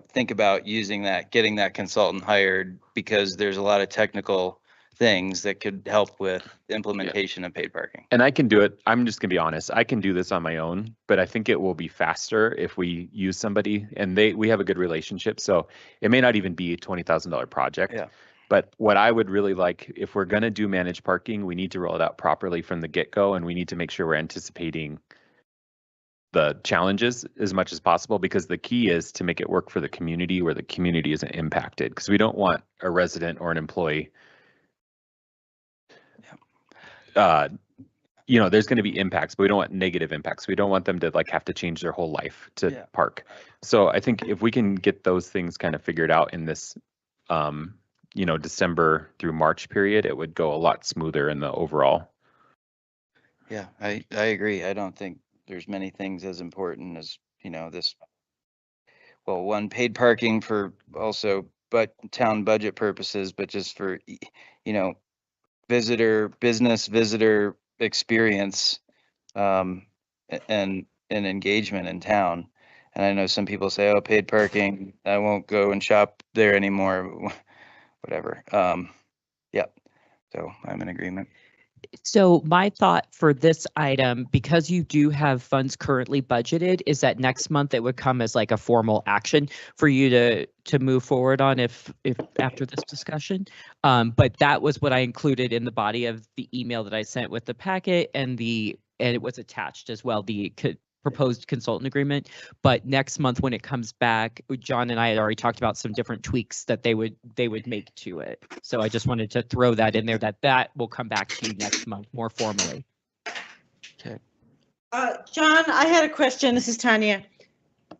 Think about using that, getting that consultant hired, because there's a lot of technical things that could help with the implementation of paid parking. And I can do it. I'm just gonna be honest. I can do this on my own, but I think it will be faster if we use somebody, and we have a good relationship. So it may not even be a $20,000 project. Yeah. But what I would really like, if we're gonna do managed parking, we need to roll it out properly from the get-go, and we need to make sure we're anticipating the challenges as much as possible, because the key is to make it work for the community where the community isn't impacted, because we don't want a resident or an employee. You know, there's going to be impacts, but we don't want negative impacts. We don't want them to like have to change their whole life to Yeah. park. So I think if we can get those things kind of figured out in this, you know, December through March period, it would go a lot smoother in the overall. Yeah, I agree. I don't think there's many things as important as, you know, this. Well, one, paid parking for also, but town budget purposes, but just for, you know, business visitor experience, and engagement in town. And I know some people say, oh, paid parking, I won't go and shop there anymore, whatever. Yeah, so I'm in agreement. So my thought for this item, because you do have funds currently budgeted, is that next month it would come as like a formal action for you to move forward on if after this discussion. But that was what I included in the body of the email that I sent with the packet, and it was attached as well, the proposed consultant agreement. But next month when it comes back, John and I had already talked about some different tweaks that they would make to it. So I just wanted to throw that in there, that will come back to you next month more formally. Okay. John, I had a question. This is Tanya.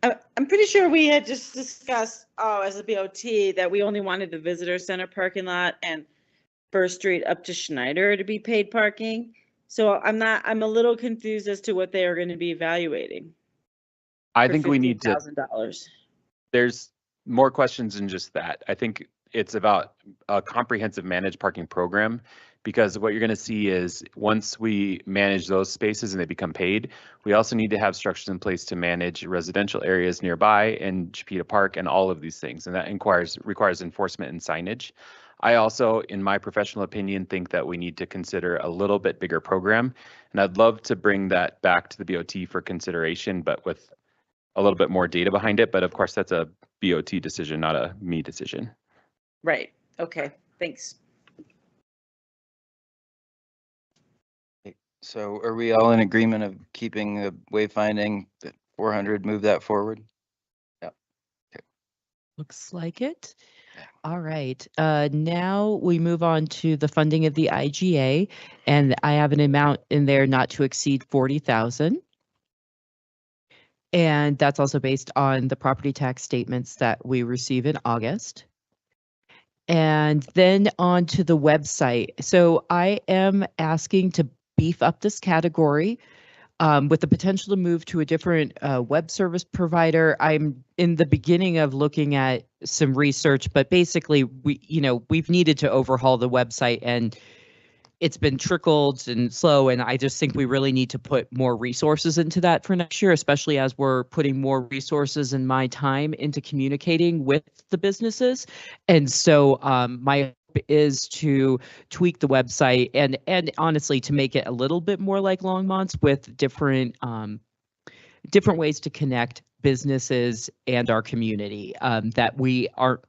I'm pretty sure we had just discussed, as a BOT, that we only wanted the visitor center parking lot and First Street up to Schneider to be paid parking. So I'm a little confused as to what they are going to be evaluating. I think we need to, $15,000. there's more questions than just that. I think it's about a comprehensive managed parking program, because what you're going to see is once we manage those spaces and they become paid, we also need to have structures in place to manage residential areas nearby and Chipeta Park and all of these things. And that requires enforcement and signage. I also, in my professional opinion, think that we need to consider a little bit bigger program. And I'd love to bring that back to the BOT for consideration, but with a little bit more data behind it. But of course, that's a BOT decision, not a me decision. Right. Okay. Thanks. So are we all in agreement of keeping the wayfinding at 400, move that forward? Looks like it. All right. Now we move on to the funding of the IGA, and I have an amount in there not to exceed 40,000. And that's also based on the property tax statements that we receive in August. And then on to the website. So I am asking to beef up this category with the potential to move to a different web service provider. I'm in the beginning of looking at some research, but basically we've needed to overhaul the website, and it's been trickled and slow. And I just think we really need to put more resources into that for next year, especially as we're putting more resources and my time into communicating with the businesses. And so my hope is to tweak the website and honestly to make it a little bit more like Longmont's, with different ways to connect businesses and our community that we aren't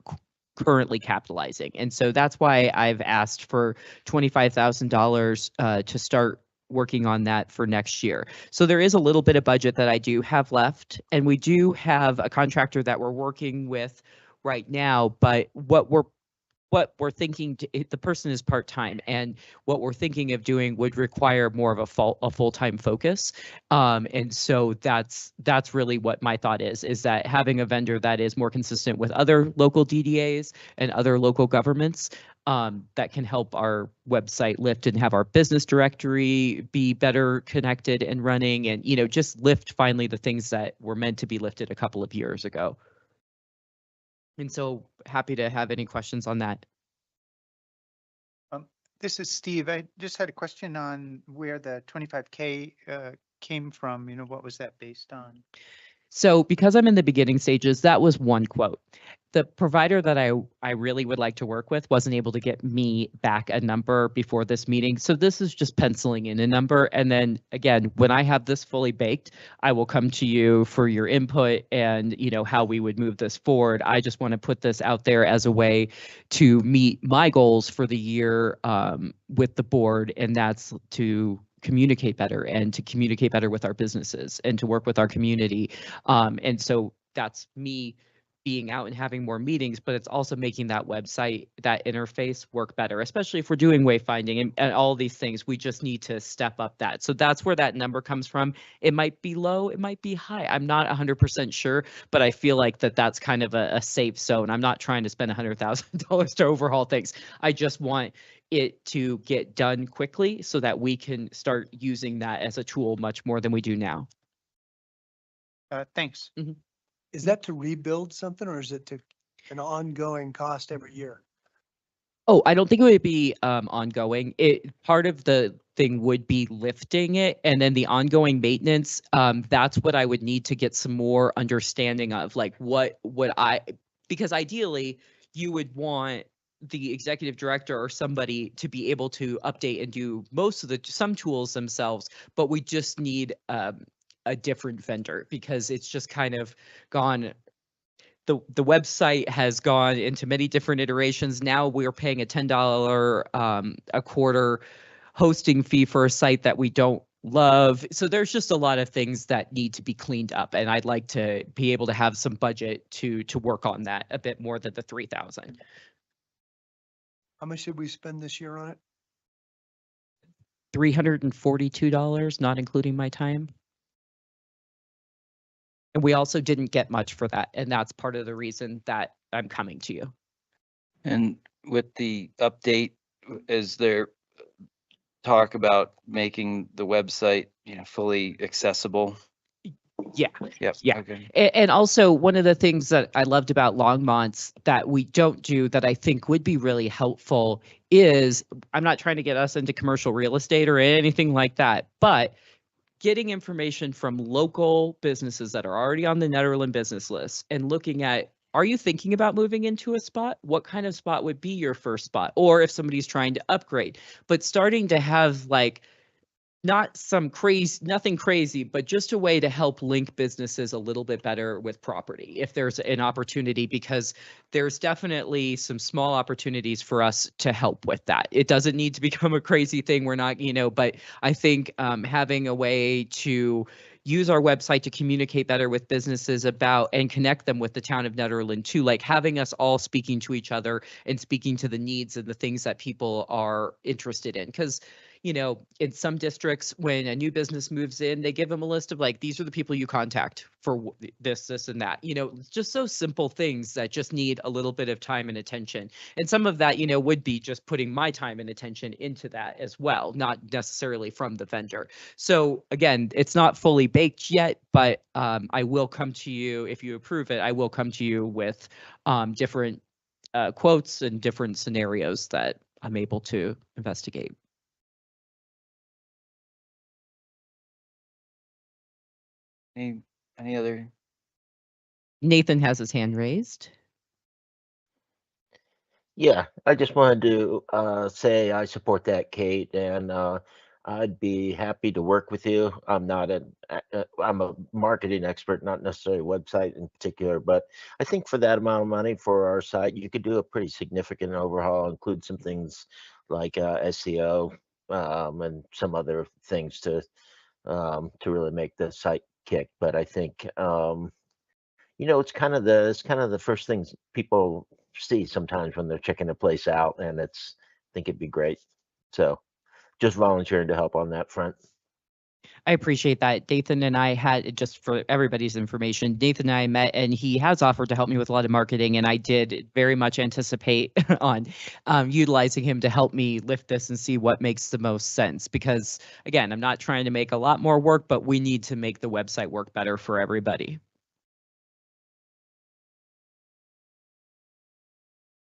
currently capitalizing. And so that's why I've asked for $25,000 to start working on that for next year. So there is a little bit of budget that I do have left, and we do have a contractor that we're working with right now, but what we're thinking, the person is part-time, and what we're thinking of doing would require more of a full-time focus. And so that's really what my thought is that having a vendor that is more consistent with other local DDAs and other local governments that can help our website lift and have our business directory be better connected and running, and just lift finally the things that were meant to be lifted a couple of years ago. And so happy to have any questions on that. This is Steve. I just had a question on where the 25K came from. What was that based on? So because I'm in the beginning stages, that was one quote. The provider that I really would like to work with wasn't able to get me back a number before this meeting. So this is just penciling in a number. And then again, when I have this fully baked, I will come to you for your input and how we would move this forward. I just want to put this out there as a way to meet my goals for the year with the board, and that's to communicate better and to communicate better with our businesses and to work with our community. And so that's me being out and having more meetings, but it's also making that website, that interface work better, especially if we're doing wayfinding and all these things. We just need to step up that. So that's where that number comes from. It might be low, it might be high. I'm not 100% sure, but I feel like that's kind of a safe zone. I'm not trying to spend $100,000 to overhaul things. I just want it to get done quickly so that we can start using that as a tool much more than we do now. Thanks. Is that to rebuild something or is it to an ongoing cost every year? Oh, I don't think it would be ongoing. Part of the thing would be lifting it, and then the ongoing maintenance. That's what I would need to get some more understanding of, like because ideally you would want the executive director or somebody to be able to update and do some tools themselves, but we just need a different vendor because it's just kind of gone. The website has gone into many different iterations. Now we're paying a $10 a quarter hosting fee for a site that we don't love. So there's just a lot of things that need to be cleaned up, and I'd like to be able to have some budget to work on that a bit more than the 3,000. How much did we spend this year on it? $342, not including my time. And we also didn't get much for that. And that's part of the reason that I'm coming to you. And with the update, is there talk about making the website, fully accessible? Yeah. Yep. Yeah. Okay. And also one of the things that I loved about Longmont's that we don't do that I think would be really helpful is, I'm not trying to get us into commercial real estate or anything like that, but getting information from local businesses that are already on the Nederland business list and looking at, are you thinking about moving into a spot? What kind of spot would be your first spot? Or if somebody's trying to upgrade, but starting to have like, nothing crazy, but just a way to help link businesses a little bit better with property if there's an opportunity, because there's definitely some small opportunities for us to help with that. It doesn't need to become a crazy thing. We're not, but I think having a way to use our website to communicate better with businesses about and connect them with the town of Nederland too, like having us all speaking to each other and speaking to the needs and the things that people are interested in. Because in some districts, when a new business moves in, they give them a list of like, these are the people you contact for this, and that, just so simple things that just need a little bit of time and attention. And some of that, would be just putting my time and attention into that as well, not necessarily from the vendor. So again, it's not fully baked yet, but I will come to you if you approve it. I will come to you with different quotes and different scenarios that I'm able to investigate. Any other? Nathan has his hand raised. Yeah, I just wanted to say I support that, Kate, and I'd be happy to work with you. I'm a marketing expert, not necessarily a website in particular, but I think for that amount of money for our site, you could do a pretty significant overhaul, include some things like SEO and some other things to really make the site kick. But I think it's kind of the first things people see sometimes when they're checking a place out, and I think it'd be great. So just volunteering to help on that front. I appreciate that. Nathan and I had, just for everybody's information, Nathan and I met and he has offered to help me with a lot of marketing, and I did very much anticipate on utilizing him to help me lift this and see what makes the most sense. Because again, I'm not trying to make a lot more work, but we need to make the website work better for everybody.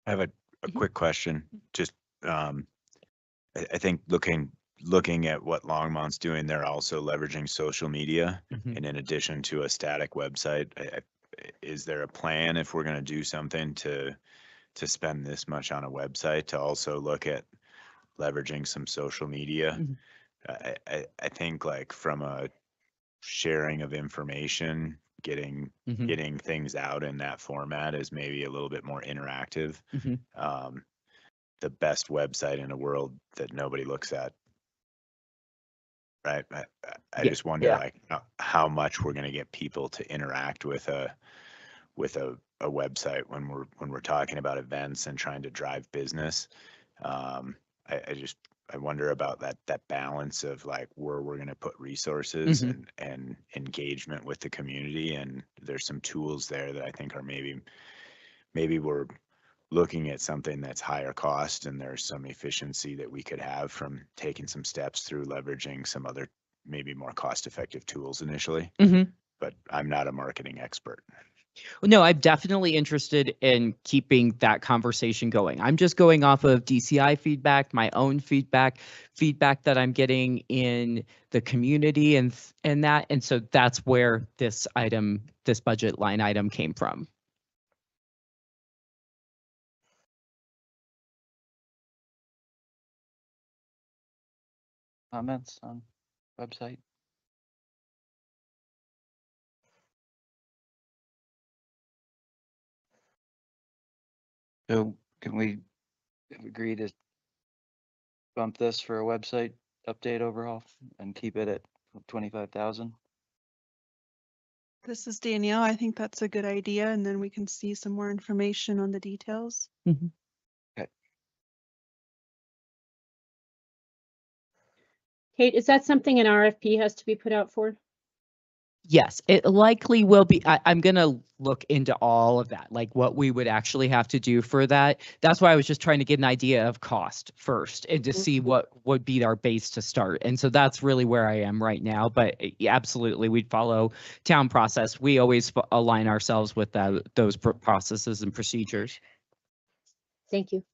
I have a quick question. Just I think looking at what Longmont's doing, they're also leveraging social media, and in addition to a static website. Is there a plan if we're going to do something to spend this much on a website to also look at leveraging some social media? I think like from a sharing of information, getting things out in that format is maybe a little bit more interactive. The best website in a world that nobody looks at right? I Yeah. just wonder Yeah. like how much we're gonna get people to interact with a website when we're talking about events and trying to drive business. I wonder about that balance of like where we're gonna put resources Mhm. and engagement with the community. And there's some tools there that I think are maybe we're looking at something that's higher cost, and there's some efficiency that we could have from taking some steps through leveraging some other maybe more cost-effective tools initially. Mhm. But I'm not a marketing expert. No, I'm definitely interested in keeping that conversation going. I'm just going off of DCI feedback, my own feedback that I'm getting in the community and that. And so that's where this budget line item came from. Comments on website? So can we agree to bump this for a website update overhaul and keep it at 25,000? This is Danielle. I think that's a good idea, and then we can see some more information on the details. Kate, is that something an RFP has to be put out for? Yes, it likely will be. I'm going to look into all of that, like what we would actually have to do for that. That's why I was just trying to get an idea of cost first and to see what would be our base to start. And so that's really where I am right now. But absolutely, we'd follow town process. We always align ourselves with those processes and procedures. Thank you.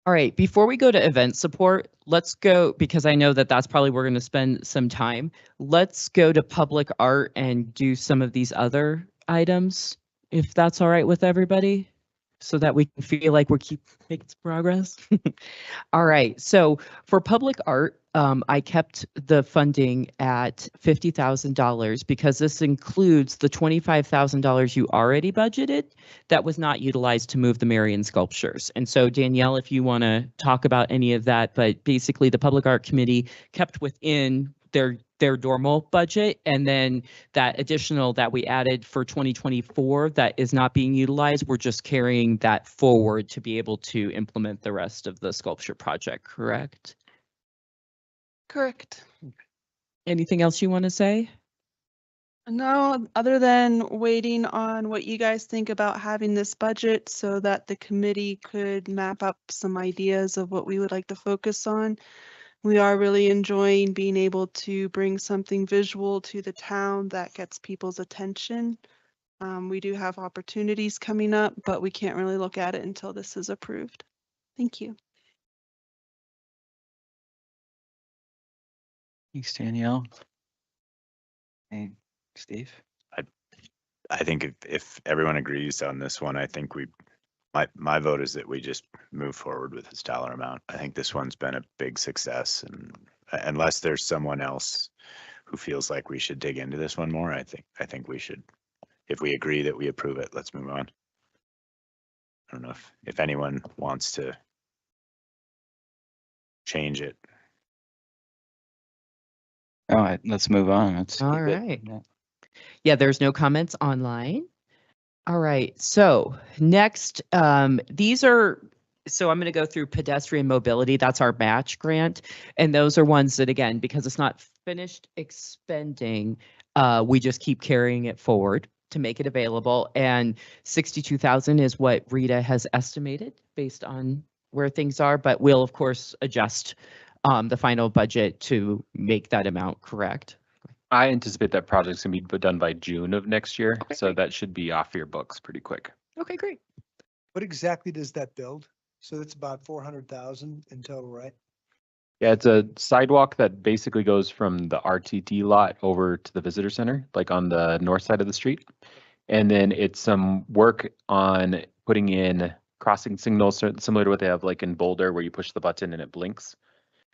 All right, before we go to event support, let's go, because I know that that's probably where we're going to spend some time. Let's go to public art and do some of these other items, if that's all right with everybody, so that we can feel like we're keep making some progress. All right, so for public art, I kept the funding at $50,000 because this includes the $25,000 you already budgeted that was not utilized to move the Marion sculptures. And so Danielle, if you want to talk about any of that, but basically the Public Art Committee kept within their normal budget, and then that additional that we added for 2024 that is not being utilized, we're just carrying that forward to be able to implement the rest of the sculpture project, correct? Correct. Anything else you want to say? No, other than waiting on what you guys think about having this budget so that the committee could map up some ideas of what we would like to focus on. We are really enjoying being able to bring something visual to the town that gets people's attention. We do have opportunities coming up, but we can't really look at it until this is approved. Thank you. Thanks, Danielle. Hey, Steve? I think if everyone agrees on this one, I think my vote is that we just move forward with this dollar amount. I think this one's been a big success, and unless there's someone else who feels like we should dig into this one more, I think we should. If we agree that we approve it, let's move on. I don't know if anyone wants to change it. All right, let's move on. Let's All keep it. right. Yeah, there's no comments online. All right, so next, these are, so I'm going to go through pedestrian mobility. That's our match grant. And those are ones that, again, because it's not finished expending, we just keep carrying it forward to make it available. And 62,000 is what Rita has estimated based on where things are, but we'll of course adjust the final budget to make that amount correct. I anticipate that project's gonna be done by June of next year, Okay, so great. that should be off your books pretty quick. Okay, great. What exactly does that build? So it's about 400,000 in total, right? Yeah, it's a sidewalk that basically goes from the RTT lot over to the visitor center, like on the north side of the street. And then it's some work on putting in crossing signals similar to what they have like in Boulder, where you push the button and it blinks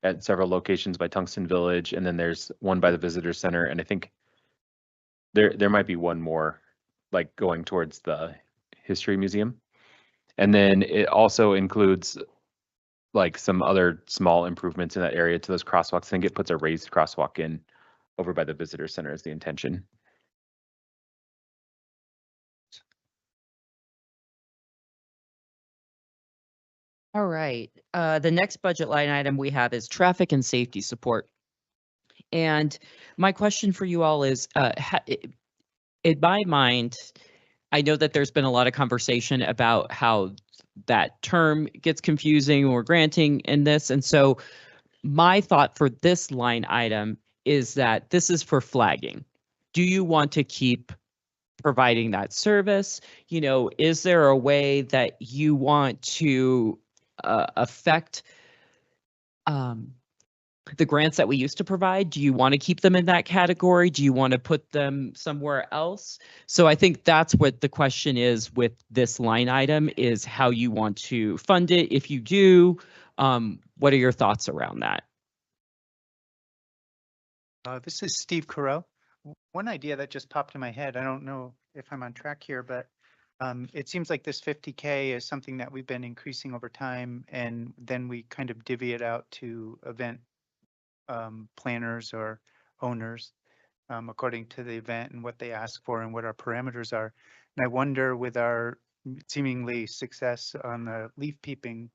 at several locations by Tungsten Village. And then there's one by the visitor center. And I think there might be one more like going towards the history museum. And then it also includes like some other small improvements in that area to those crosswalks. I think it puts a raised crosswalk in over by the visitor center is the intention. All right, the next budget line item we have is traffic and safety support. And my question for you all is, in my mind, I know that there's been a lot of conversation about how that term gets confusing or granting in this. And so my thought for this line item is that this is for flagging. Do you want to keep providing that service? You know, is there a way that you want to affect the grants that we used to provide? Do you want to keep them in that category? Do you want to put them somewhere else? So I think that's what the question is with this line item, is how you want to fund it. If you do, what are your thoughts around that? This is Steve Carell. One idea that just popped in my head, I don't know if I'm on track here, but it seems like this 50K is something that we've been increasing over time, and then we kind of divvy it out to event planners or owners according to the event and what they ask for and what our parameters are. And I wonder, with our seemingly success on the leaf peeping,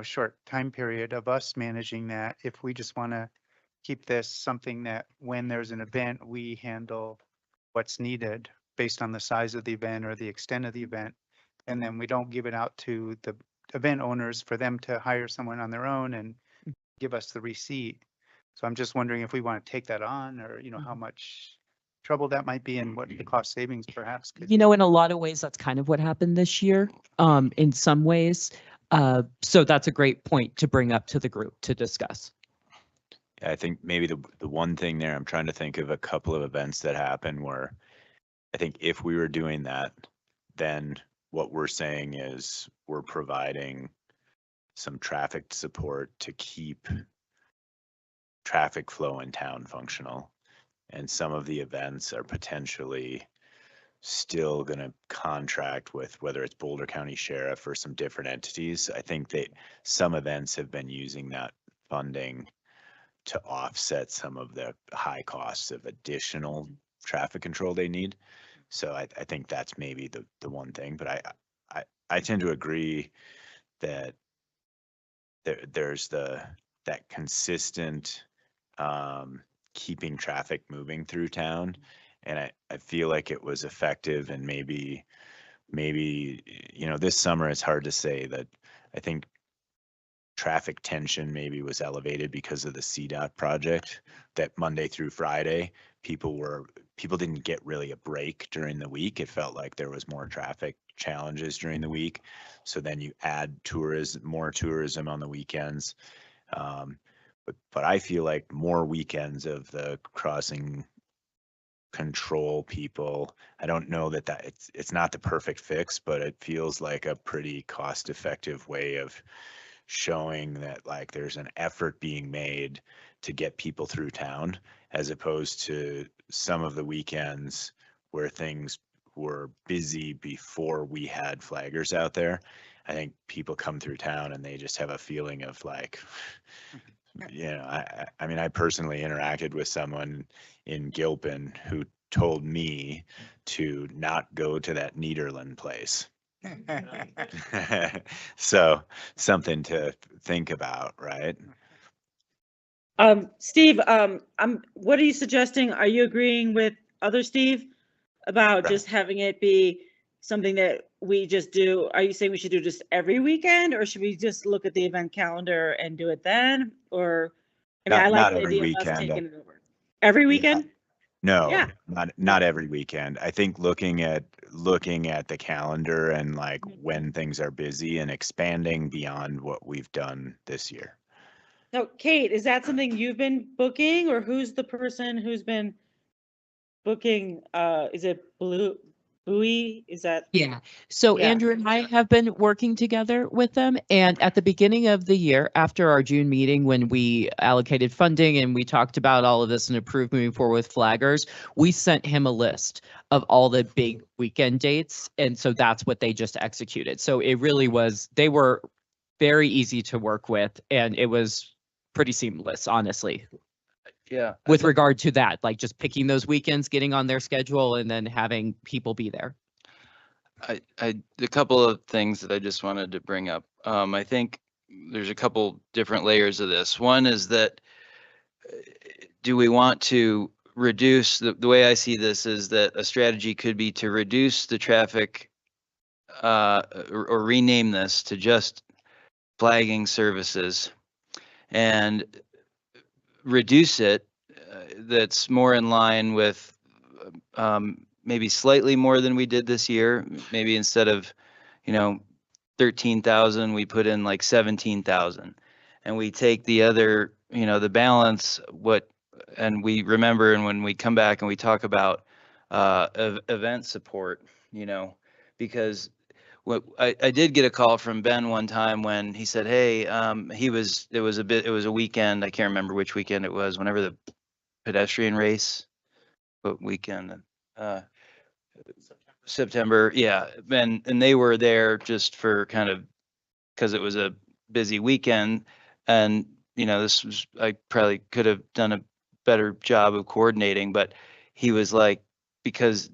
short time period of us managing that, if we just want to keep this something that when there's an event, we handle what's needed based on the size of the event or the extent of the event. And then we don't give it out to the event owners for them to hire someone on their own and give us the receipt. So I'm just wondering if we want to take that on, or, how much trouble that might be and what the cost savings perhaps could. You know, in a lot of ways, that's kind of what happened this year, in some ways. So that's a great point to bring up to the group to discuss. I think maybe the one thing there, I'm trying to think of a couple of events that happened where I think if we were doing that, then what we're saying is we're providing some traffic support to keep traffic flow in town functional. And some of the events are potentially still going to contract with, whether it's Boulder County Sheriff or some different entities. I think that some events have been using that funding to offset some of the high costs of additional traffic control they need. So I think that's maybe the one thing, but I tend to agree that there's that consistent keeping traffic moving through town. And I feel like it was effective, and maybe, this summer it's hard to say that. I think traffic tension maybe was elevated because of the CDOT project, that Monday through Friday, people didn't get really a break during the week. It felt like there was more traffic challenges during the week. So then you add more tourism on the weekends. But I feel like more weekends of the crossing control people. I don't know that it's not the perfect fix, but it feels like a pretty cost-effective way of showing that like there's an effort being made to get people through town, as opposed to some of the weekends where things were busy before we had flaggers out there. I think people come through town and they just have a feeling of like, I mean, I personally interacted with someone in Gilpin who told me to not go to that Nederland place. So something to think about, right? Steve, what are you suggesting? Are you agreeing with other Steve about just having it be something that we just do? Are you saying we should do just every weekend, or should we just look at the event calendar and do it then? Or, I mean, I like the idea of us taking it over. Every weekend? No, Yeah. not every weekend. I think looking at the calendar and like when things are busy and expanding beyond what we've done this year. So Kate, is that something you've been booking, or who's the person who's been booking? Is it Bowie? Is that? Yeah. So Yeah. Andrew and I have been working together with them. And at the beginning of the year, after our June meeting, when we allocated funding and we talked about all of this and approved moving forward with flaggers, we sent him a list of all the big weekend dates. And so that's what they just executed. So it really was, they were very easy to work with, and it was pretty seamless, honestly, Yeah. with regard to that, like just picking those weekends, getting on their schedule, and then having people be there. A couple of things that I just wanted to bring up. I think there's a couple different layers of this. One is that do we want to reduce, the way I see this is that a strategy could be to reduce the traffic or rename this to just flagging services and reduce it that's more in line with maybe slightly more than we did this year. Maybe instead of, 13,000, we put in like 17,000. And we take the other, the balance, and we remember, and when we come back and we talk about event support, because I did get a call from Ben one time when he said, hey, it was a weekend. I can't remember which weekend it was, whenever the pedestrian race, what weekend? September, yeah. And they were there just for kind of, because it was a busy weekend. And, I probably could have done a better job of coordinating, but he was like, because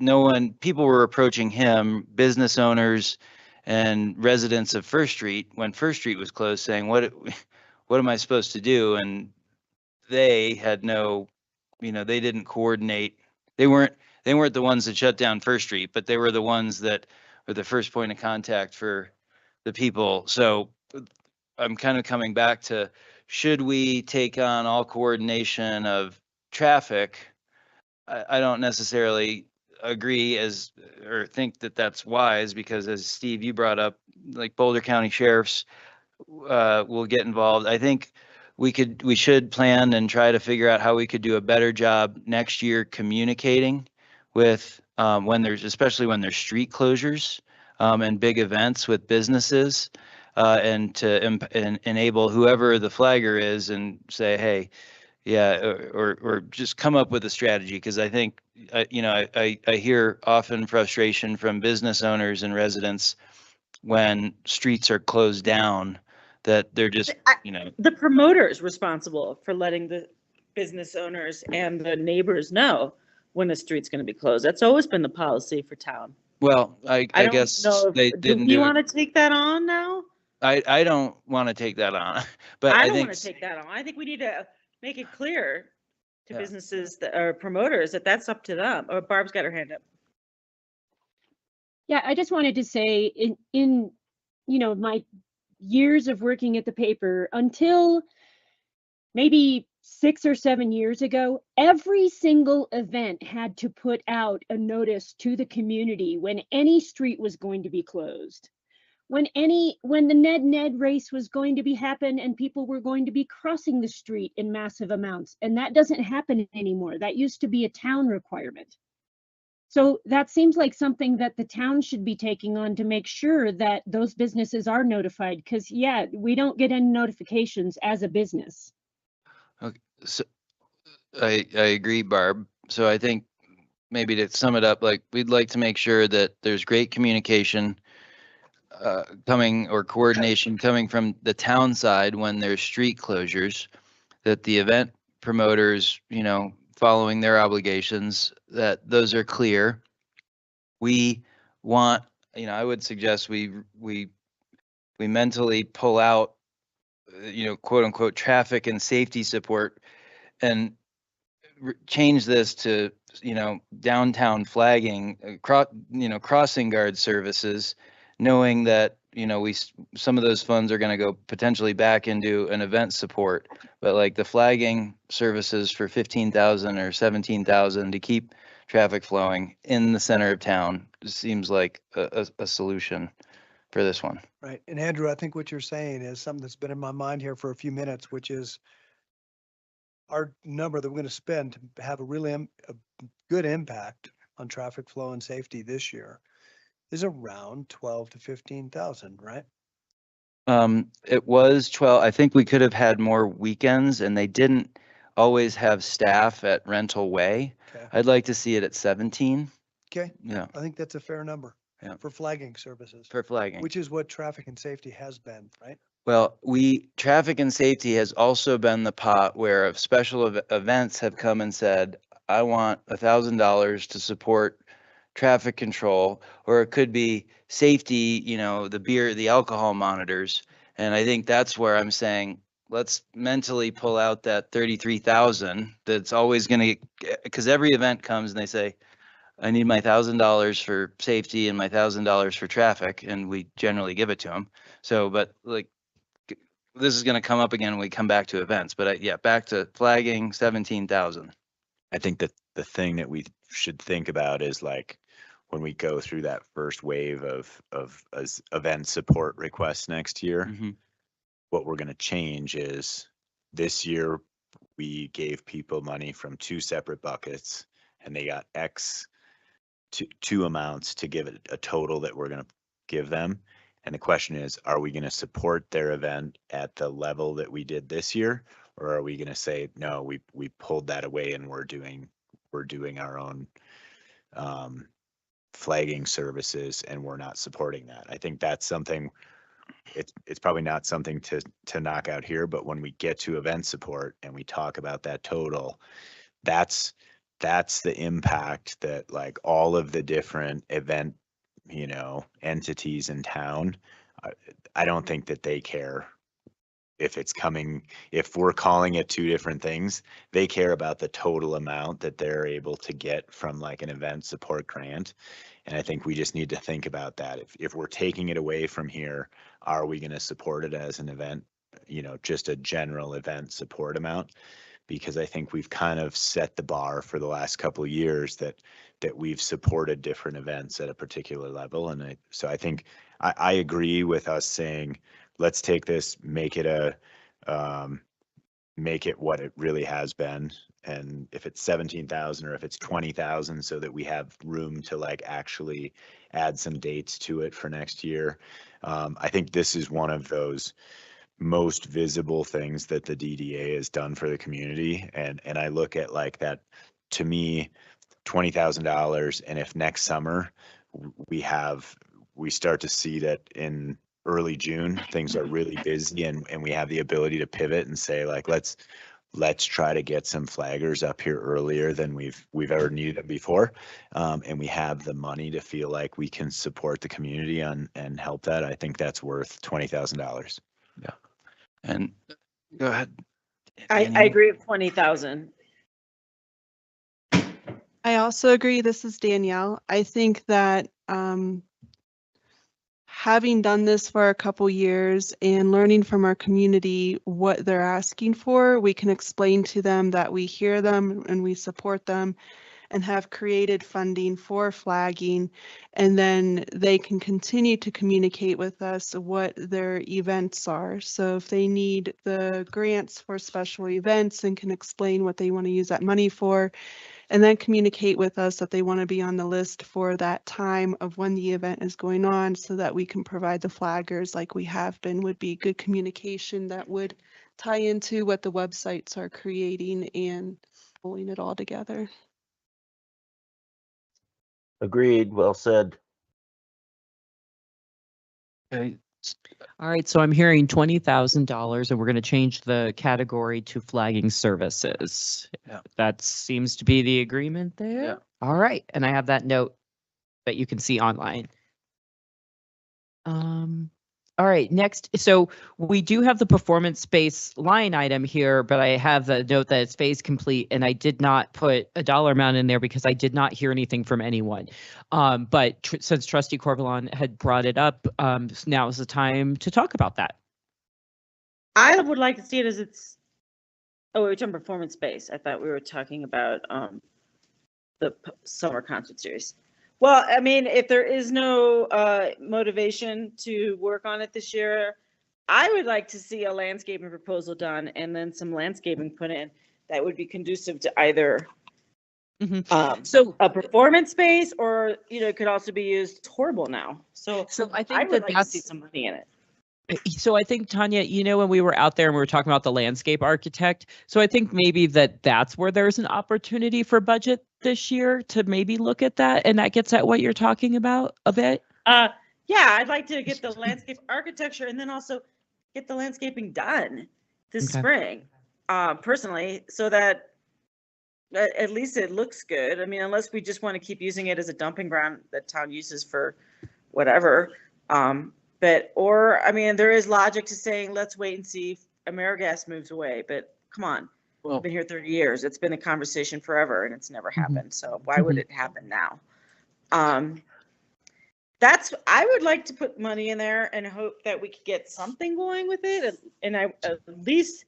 people were approaching him, business owners and residents of First Street, when First Street was closed, saying, what am I supposed to do? And they had no, they didn't coordinate. They weren't the ones that shut down First Street, but they were the ones that were the first point of contact for the people. So I'm kind of coming back to, should we take on all coordination of traffic? I don't necessarily agree or think that that's wise, because as Steve, you brought up, like Boulder County sheriffs will get involved. I think we should plan and try to figure out how we could do a better job next year communicating with especially when there's street closures and big events with businesses, and to enable whoever the flagger is and say, hey, yeah, or just come up with a strategy. Because I think, I hear often frustration from business owners and residents when streets are closed down, that they're just, The promoter is responsible for letting the business owners and the neighbors know when the street's going to be closed. That's always been the policy for town. well, I don't guess know if- they do didn't you do want it. to take that on now? I don't want to take that on, but I I don't think want to take that on. I think we need to make it clear to Yeah. businesses that are promoters that that's up to them. Oh, Barb's got her hand up. Yeah, I just wanted to say in my years of working at the paper, until maybe 6 or 7 years ago, every single event had to put out a notice to the community when any street was going to be closed. When the Ned race was going to be happen and people were going to be crossing the street in massive amounts. And that doesn't happen anymore. That used to be a town requirement. So that seems like something that the town should be taking on to make sure that those businesses are notified, because yeah, we don't get any notifications as a business. Okay, so I agree, Barb. So I think maybe to sum it up, like, we'd like to make sure that there's great communication coordination coming from the town side when there's street closures, that the event promoters, following their obligations, that those are clear. We want, I would suggest we mentally pull out, quote unquote, traffic and safety support, and change this to, downtown flagging, crossing guard services, knowing that, some of those funds are going to go potentially back into an event support, but like the flagging services for 15,000 or 17,000 to keep traffic flowing in the center of town seems like a solution for this one. Right. And Andrew, I think what you're saying is something that's been in my mind here for a few minutes, which is our number that we're going to spend to have a really a good impact on traffic flow and safety this year is around 12 to 15,000, right? It was 12. I think we could have had more weekends, and they didn't always have staff at Rental Way. Okay. I'd like to see it at 17. Okay. Yeah, I think that's a fair number Yeah. for flagging services, for flagging. which is what traffic and safety has been, right? Well, traffic and safety has also been the pot where special events have come and said, I want $1,000 to support traffic control, or it could be safety, the alcohol monitors. And I think that's where I'm saying, let's mentally pull out that 33,000 that's always going to, because every event comes and they say, I need my $1,000 for safety and my $1,000 for traffic, and we generally give it to them. So, but like, this is going to come up again when we come back to events, but yeah, back to flagging, 17,000. I think that the thing that we should think about is like when we go through that first wave of event support requests next year, what we're going to change is this year we gave people money from 2 separate buckets and they got X two amounts to give it a total that we're going to give them. And the question is, are we going to support their event at the level that we did this year? Or are we going to say, no, we pulled that away and we're doing our own flagging services and we're not supporting that? I think that's something, it's probably not something to knock out here, but when we get to event support and we talk about that total, that's the impact that like all of the different event entities in town, I don't think that they care if we're calling it 2 different things. They care about the total amount that they're able to get from like an event support grant. And I think we just need to think about that. If we're taking it away from here, are we going to support it as an event, just a general event support amount? Because I think we've kind of set the bar for the last couple of years that we've supported different events at a particular level. And so I think I agree with us saying, let's take this, make it what it really has been. And if it's 17,000 or if it's 20,000, so that we have room to like actually add some dates to it for next year. I think this is one of those most visible things that the DDA has done for the community. And I look at like that, to me, $20,000. And if next summer we start to see that in early June, things are really busy and we have the ability to pivot and say like, let's try to get some flaggers up here earlier than we've ever needed them before. And we have the money to feel like we can support the community and help that. I think that's worth $20,000. Yeah. And go ahead. I agree with 20,000. I also agree. This is Danielle. I think that having done this for a couple years and learning from our community what they're asking for, we can explain to them that we hear them and we support them and have created funding for flagging, and then they can continue to communicate with us what their events are. So if they need the grants for special events and can explain what they want to use that money for, and then communicate with us that they want to be on the list for that time of when the event is going on so that we can provide the flaggers like we have been, would be good communication that would tie into what the websites are creating and pulling it all together. Agreed. Well said. Okay. All right, so I'm hearing $20,000 and we're going to change the category to flagging services. Yeah. That seems to be the agreement there. Yeah. All right, and I have that note that you can see online. All right, next, so we do have the performance-based line item here, but I have the note that it's phase complete, and I did not put a dollar amount in there because I did not hear anything from anyone. But since Trustee Corvalon had brought it up, now is the time to talk about that. I would like to see it as oh, we're talking performance-based. I thought we were talking about the summer concert series. Well, I mean, if there is no motivation to work on it this year, I would like to see a landscaping proposal done and then some landscaping put in that would be conducive to either So a performance space or, it could also be used. It's horrible now. So I I think would that like to see some money in it. So I think, Tanya, when we were out there and we were talking about the landscape architect, so I think maybe that's where there's an opportunity for budget this year to maybe look at that. And that gets at what you're talking about a bit. Yeah, I'd like to get the landscape architecture and then also get the landscaping done this Okay. spring, personally, so that at least it looks good. I mean, unless we just want to keep using it as a dumping ground that town uses for whatever. Or, I mean, there is logic to saying, let's wait and see if AmeriGas moves away, but come on. Well, I've been here 30 years. It's been a conversation forever and it's never Mhm. happened. So why would it happen now? I would like to put money in there and hope that we could get something going with it. And at least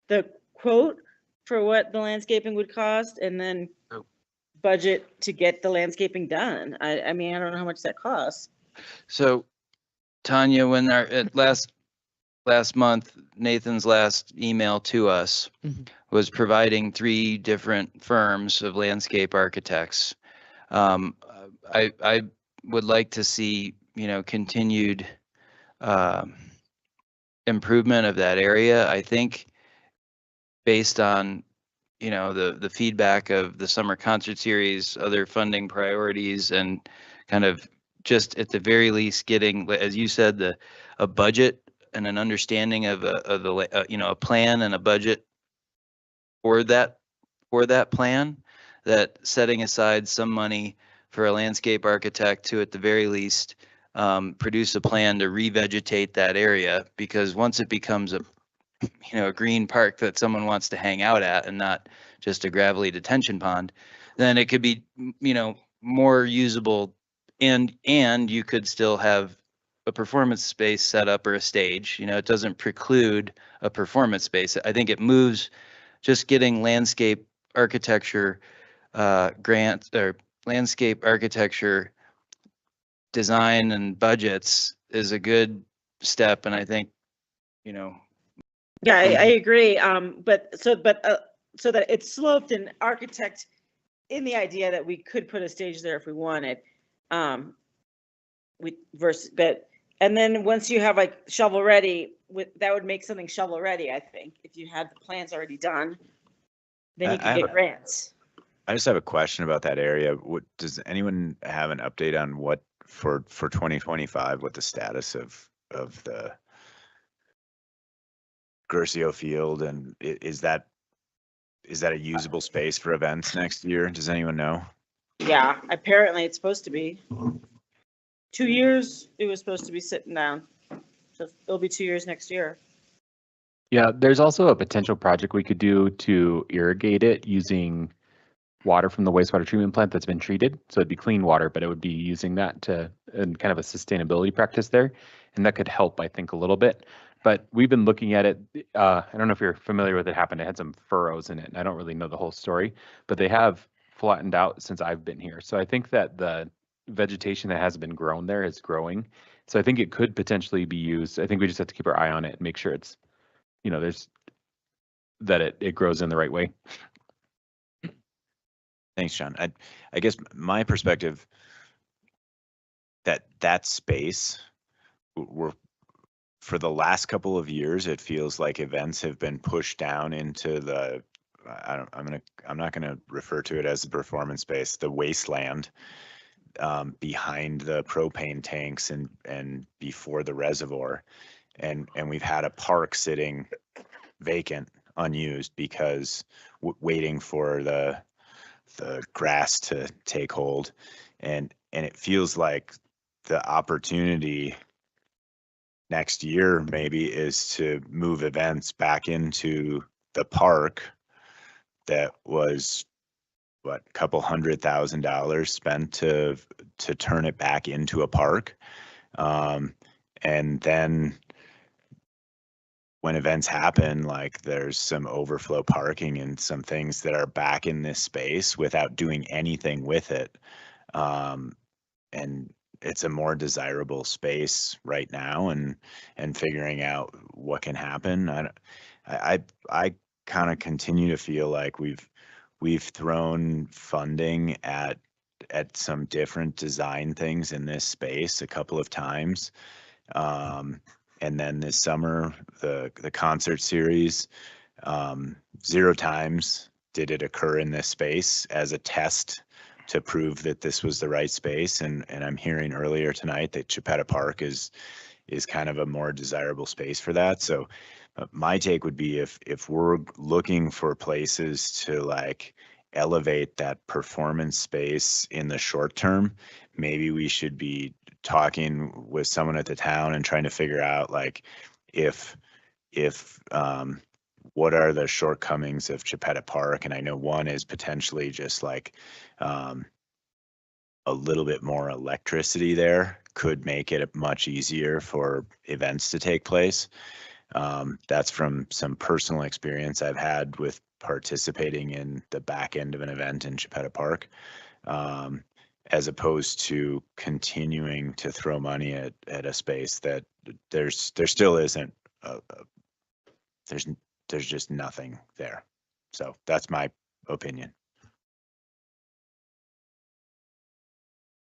the quote for what the landscaping would cost, and then Oh. budget to get the landscaping done. I mean, I don't know how much that costs. so Tanya, when at last month, Nathan's last email to us Mhm. was providing 3 different firms of landscape architects. I would like to see, continued improvement of that area. I think based on, the feedback of the summer concert series, other funding priorities, and kind of just at the very least getting, as you said, a budget and an understanding of a plan and a budget for that plan, that setting aside some money for a landscape architect to, at the very least, produce a plan to revegetate that area, because once it becomes a green park that someone wants to hang out at and not just a gravelly detention pond, then it could be, more usable, and you could still have a performance space set up or a stage. It doesn't preclude a performance space. I think it moves, just getting landscape architecture grants or landscape architecture design and budgets is a good step. And I think, Yeah, I agree. So that it's sloped and architect in the idea that we could put a stage there if we wanted. And then once you have like shovel ready, that would make something shovel ready, I think, if you had the plans already done, then you I could have get grants. I just have a question about that area. Does anyone have an update on what for 2025, what the status of the Gercio Field, and is that a usable space for events next year? Does anyone know? Yeah, apparently it's supposed to be. 2 years, it was supposed to be sitting down. So it'll be 2 years next year. Yeah, there's also a potential project we could do to irrigate it using water from the wastewater treatment plant that's been treated. So it'd be clean water, but it would be using that in kind of a sustainability practice there. And that could help, I think, a little bit. But we've been looking at it. I don't know if you're familiar with it happened. It had some furrows in it. And I don't really know the whole story, but they have flattened out since I've been here. So I think that the vegetation that has been grown there is growing. So I think it could potentially be used. I think we just have to keep our eye on it and make sure it's, it grows in the right way. Thanks, John. I guess my perspective, that space, for the last couple of years, it feels like events have been pushed down into the, I'm not gonna refer to it as the performance space, the wasteland behind the propane tanks and before the reservoir, and we've had a park sitting vacant, unused, because waiting for the grass to take hold, and it feels like the opportunity next year maybe is to move events back into the park that was a couple $100,000 spent to turn it back into a park, and then when events happen, like there's some overflow parking and some things that are back in this space without doing anything with it. And it's a more desirable space right now, and figuring out what can happen. I kind of continue to feel like we've thrown funding at some different design things in this space a couple of times. And then this summer, the concert series, 0 times did it occur in this space as a test to prove that this was the right space. And I'm hearing earlier tonight that Chipetta Park is is kind of a more desirable space for that. So my take would be if we're looking for places to like elevate that performance space in the short term, maybe we should be talking with someone at the town and trying to figure out like if what are the shortcomings of Chipetta Park. And I know one is potentially just like a little bit more electricity there could make it much easier for events to take place. That's from some personal experience I've had with participating in the back end of an event in Chipetta Park, as opposed to continuing to throw money at a space that there still isn't, there's just nothing there. So that's my opinion.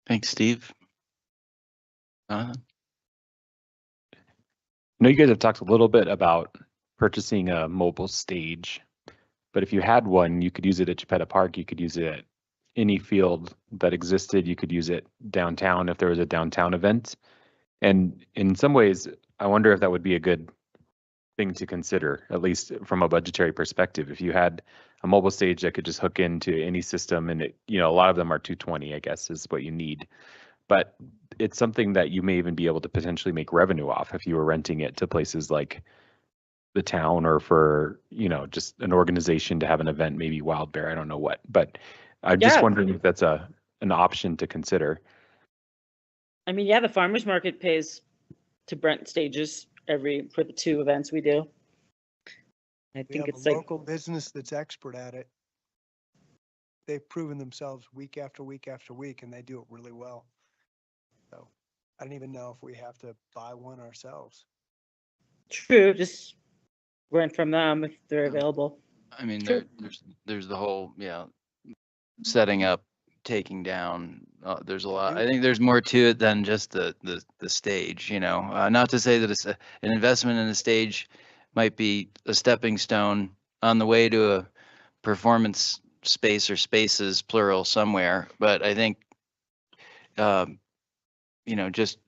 Thanks, Steve. I know you guys have talked a little bit about purchasing a mobile stage, but if you had one, you could use it at Chipetta Park. You could use it at any field that existed. You could use it downtown if there was a downtown event. And in some ways, I wonder if that would be a good thing to consider, at least from a budgetary perspective. If you had a mobile stage that could just hook into any system, and it, a lot of them are 220, I guess, is what you need. But it's something that you may even be able to potentially make revenue off if you were renting it to places like the town, or for, just an organization to have an event, maybe Wild Bear, I don't know what. But I'm just Yeah. wondering if that's an option to consider. I mean, yeah, the farmer's market pays to rent stages for the 2 events we do. I We think have it's a like, local business that's expert at it. They've proven themselves week after week after week, and they do it really well. So I don't even know if we have to buy one ourselves. true, just rent from them if they're available. I mean, True. there's the whole, setting up, taking down. There's a lot. I think there's more to it than just the stage. Not to say that an investment in a stage might be a stepping stone on the way to a performance space or spaces plural somewhere, but I think just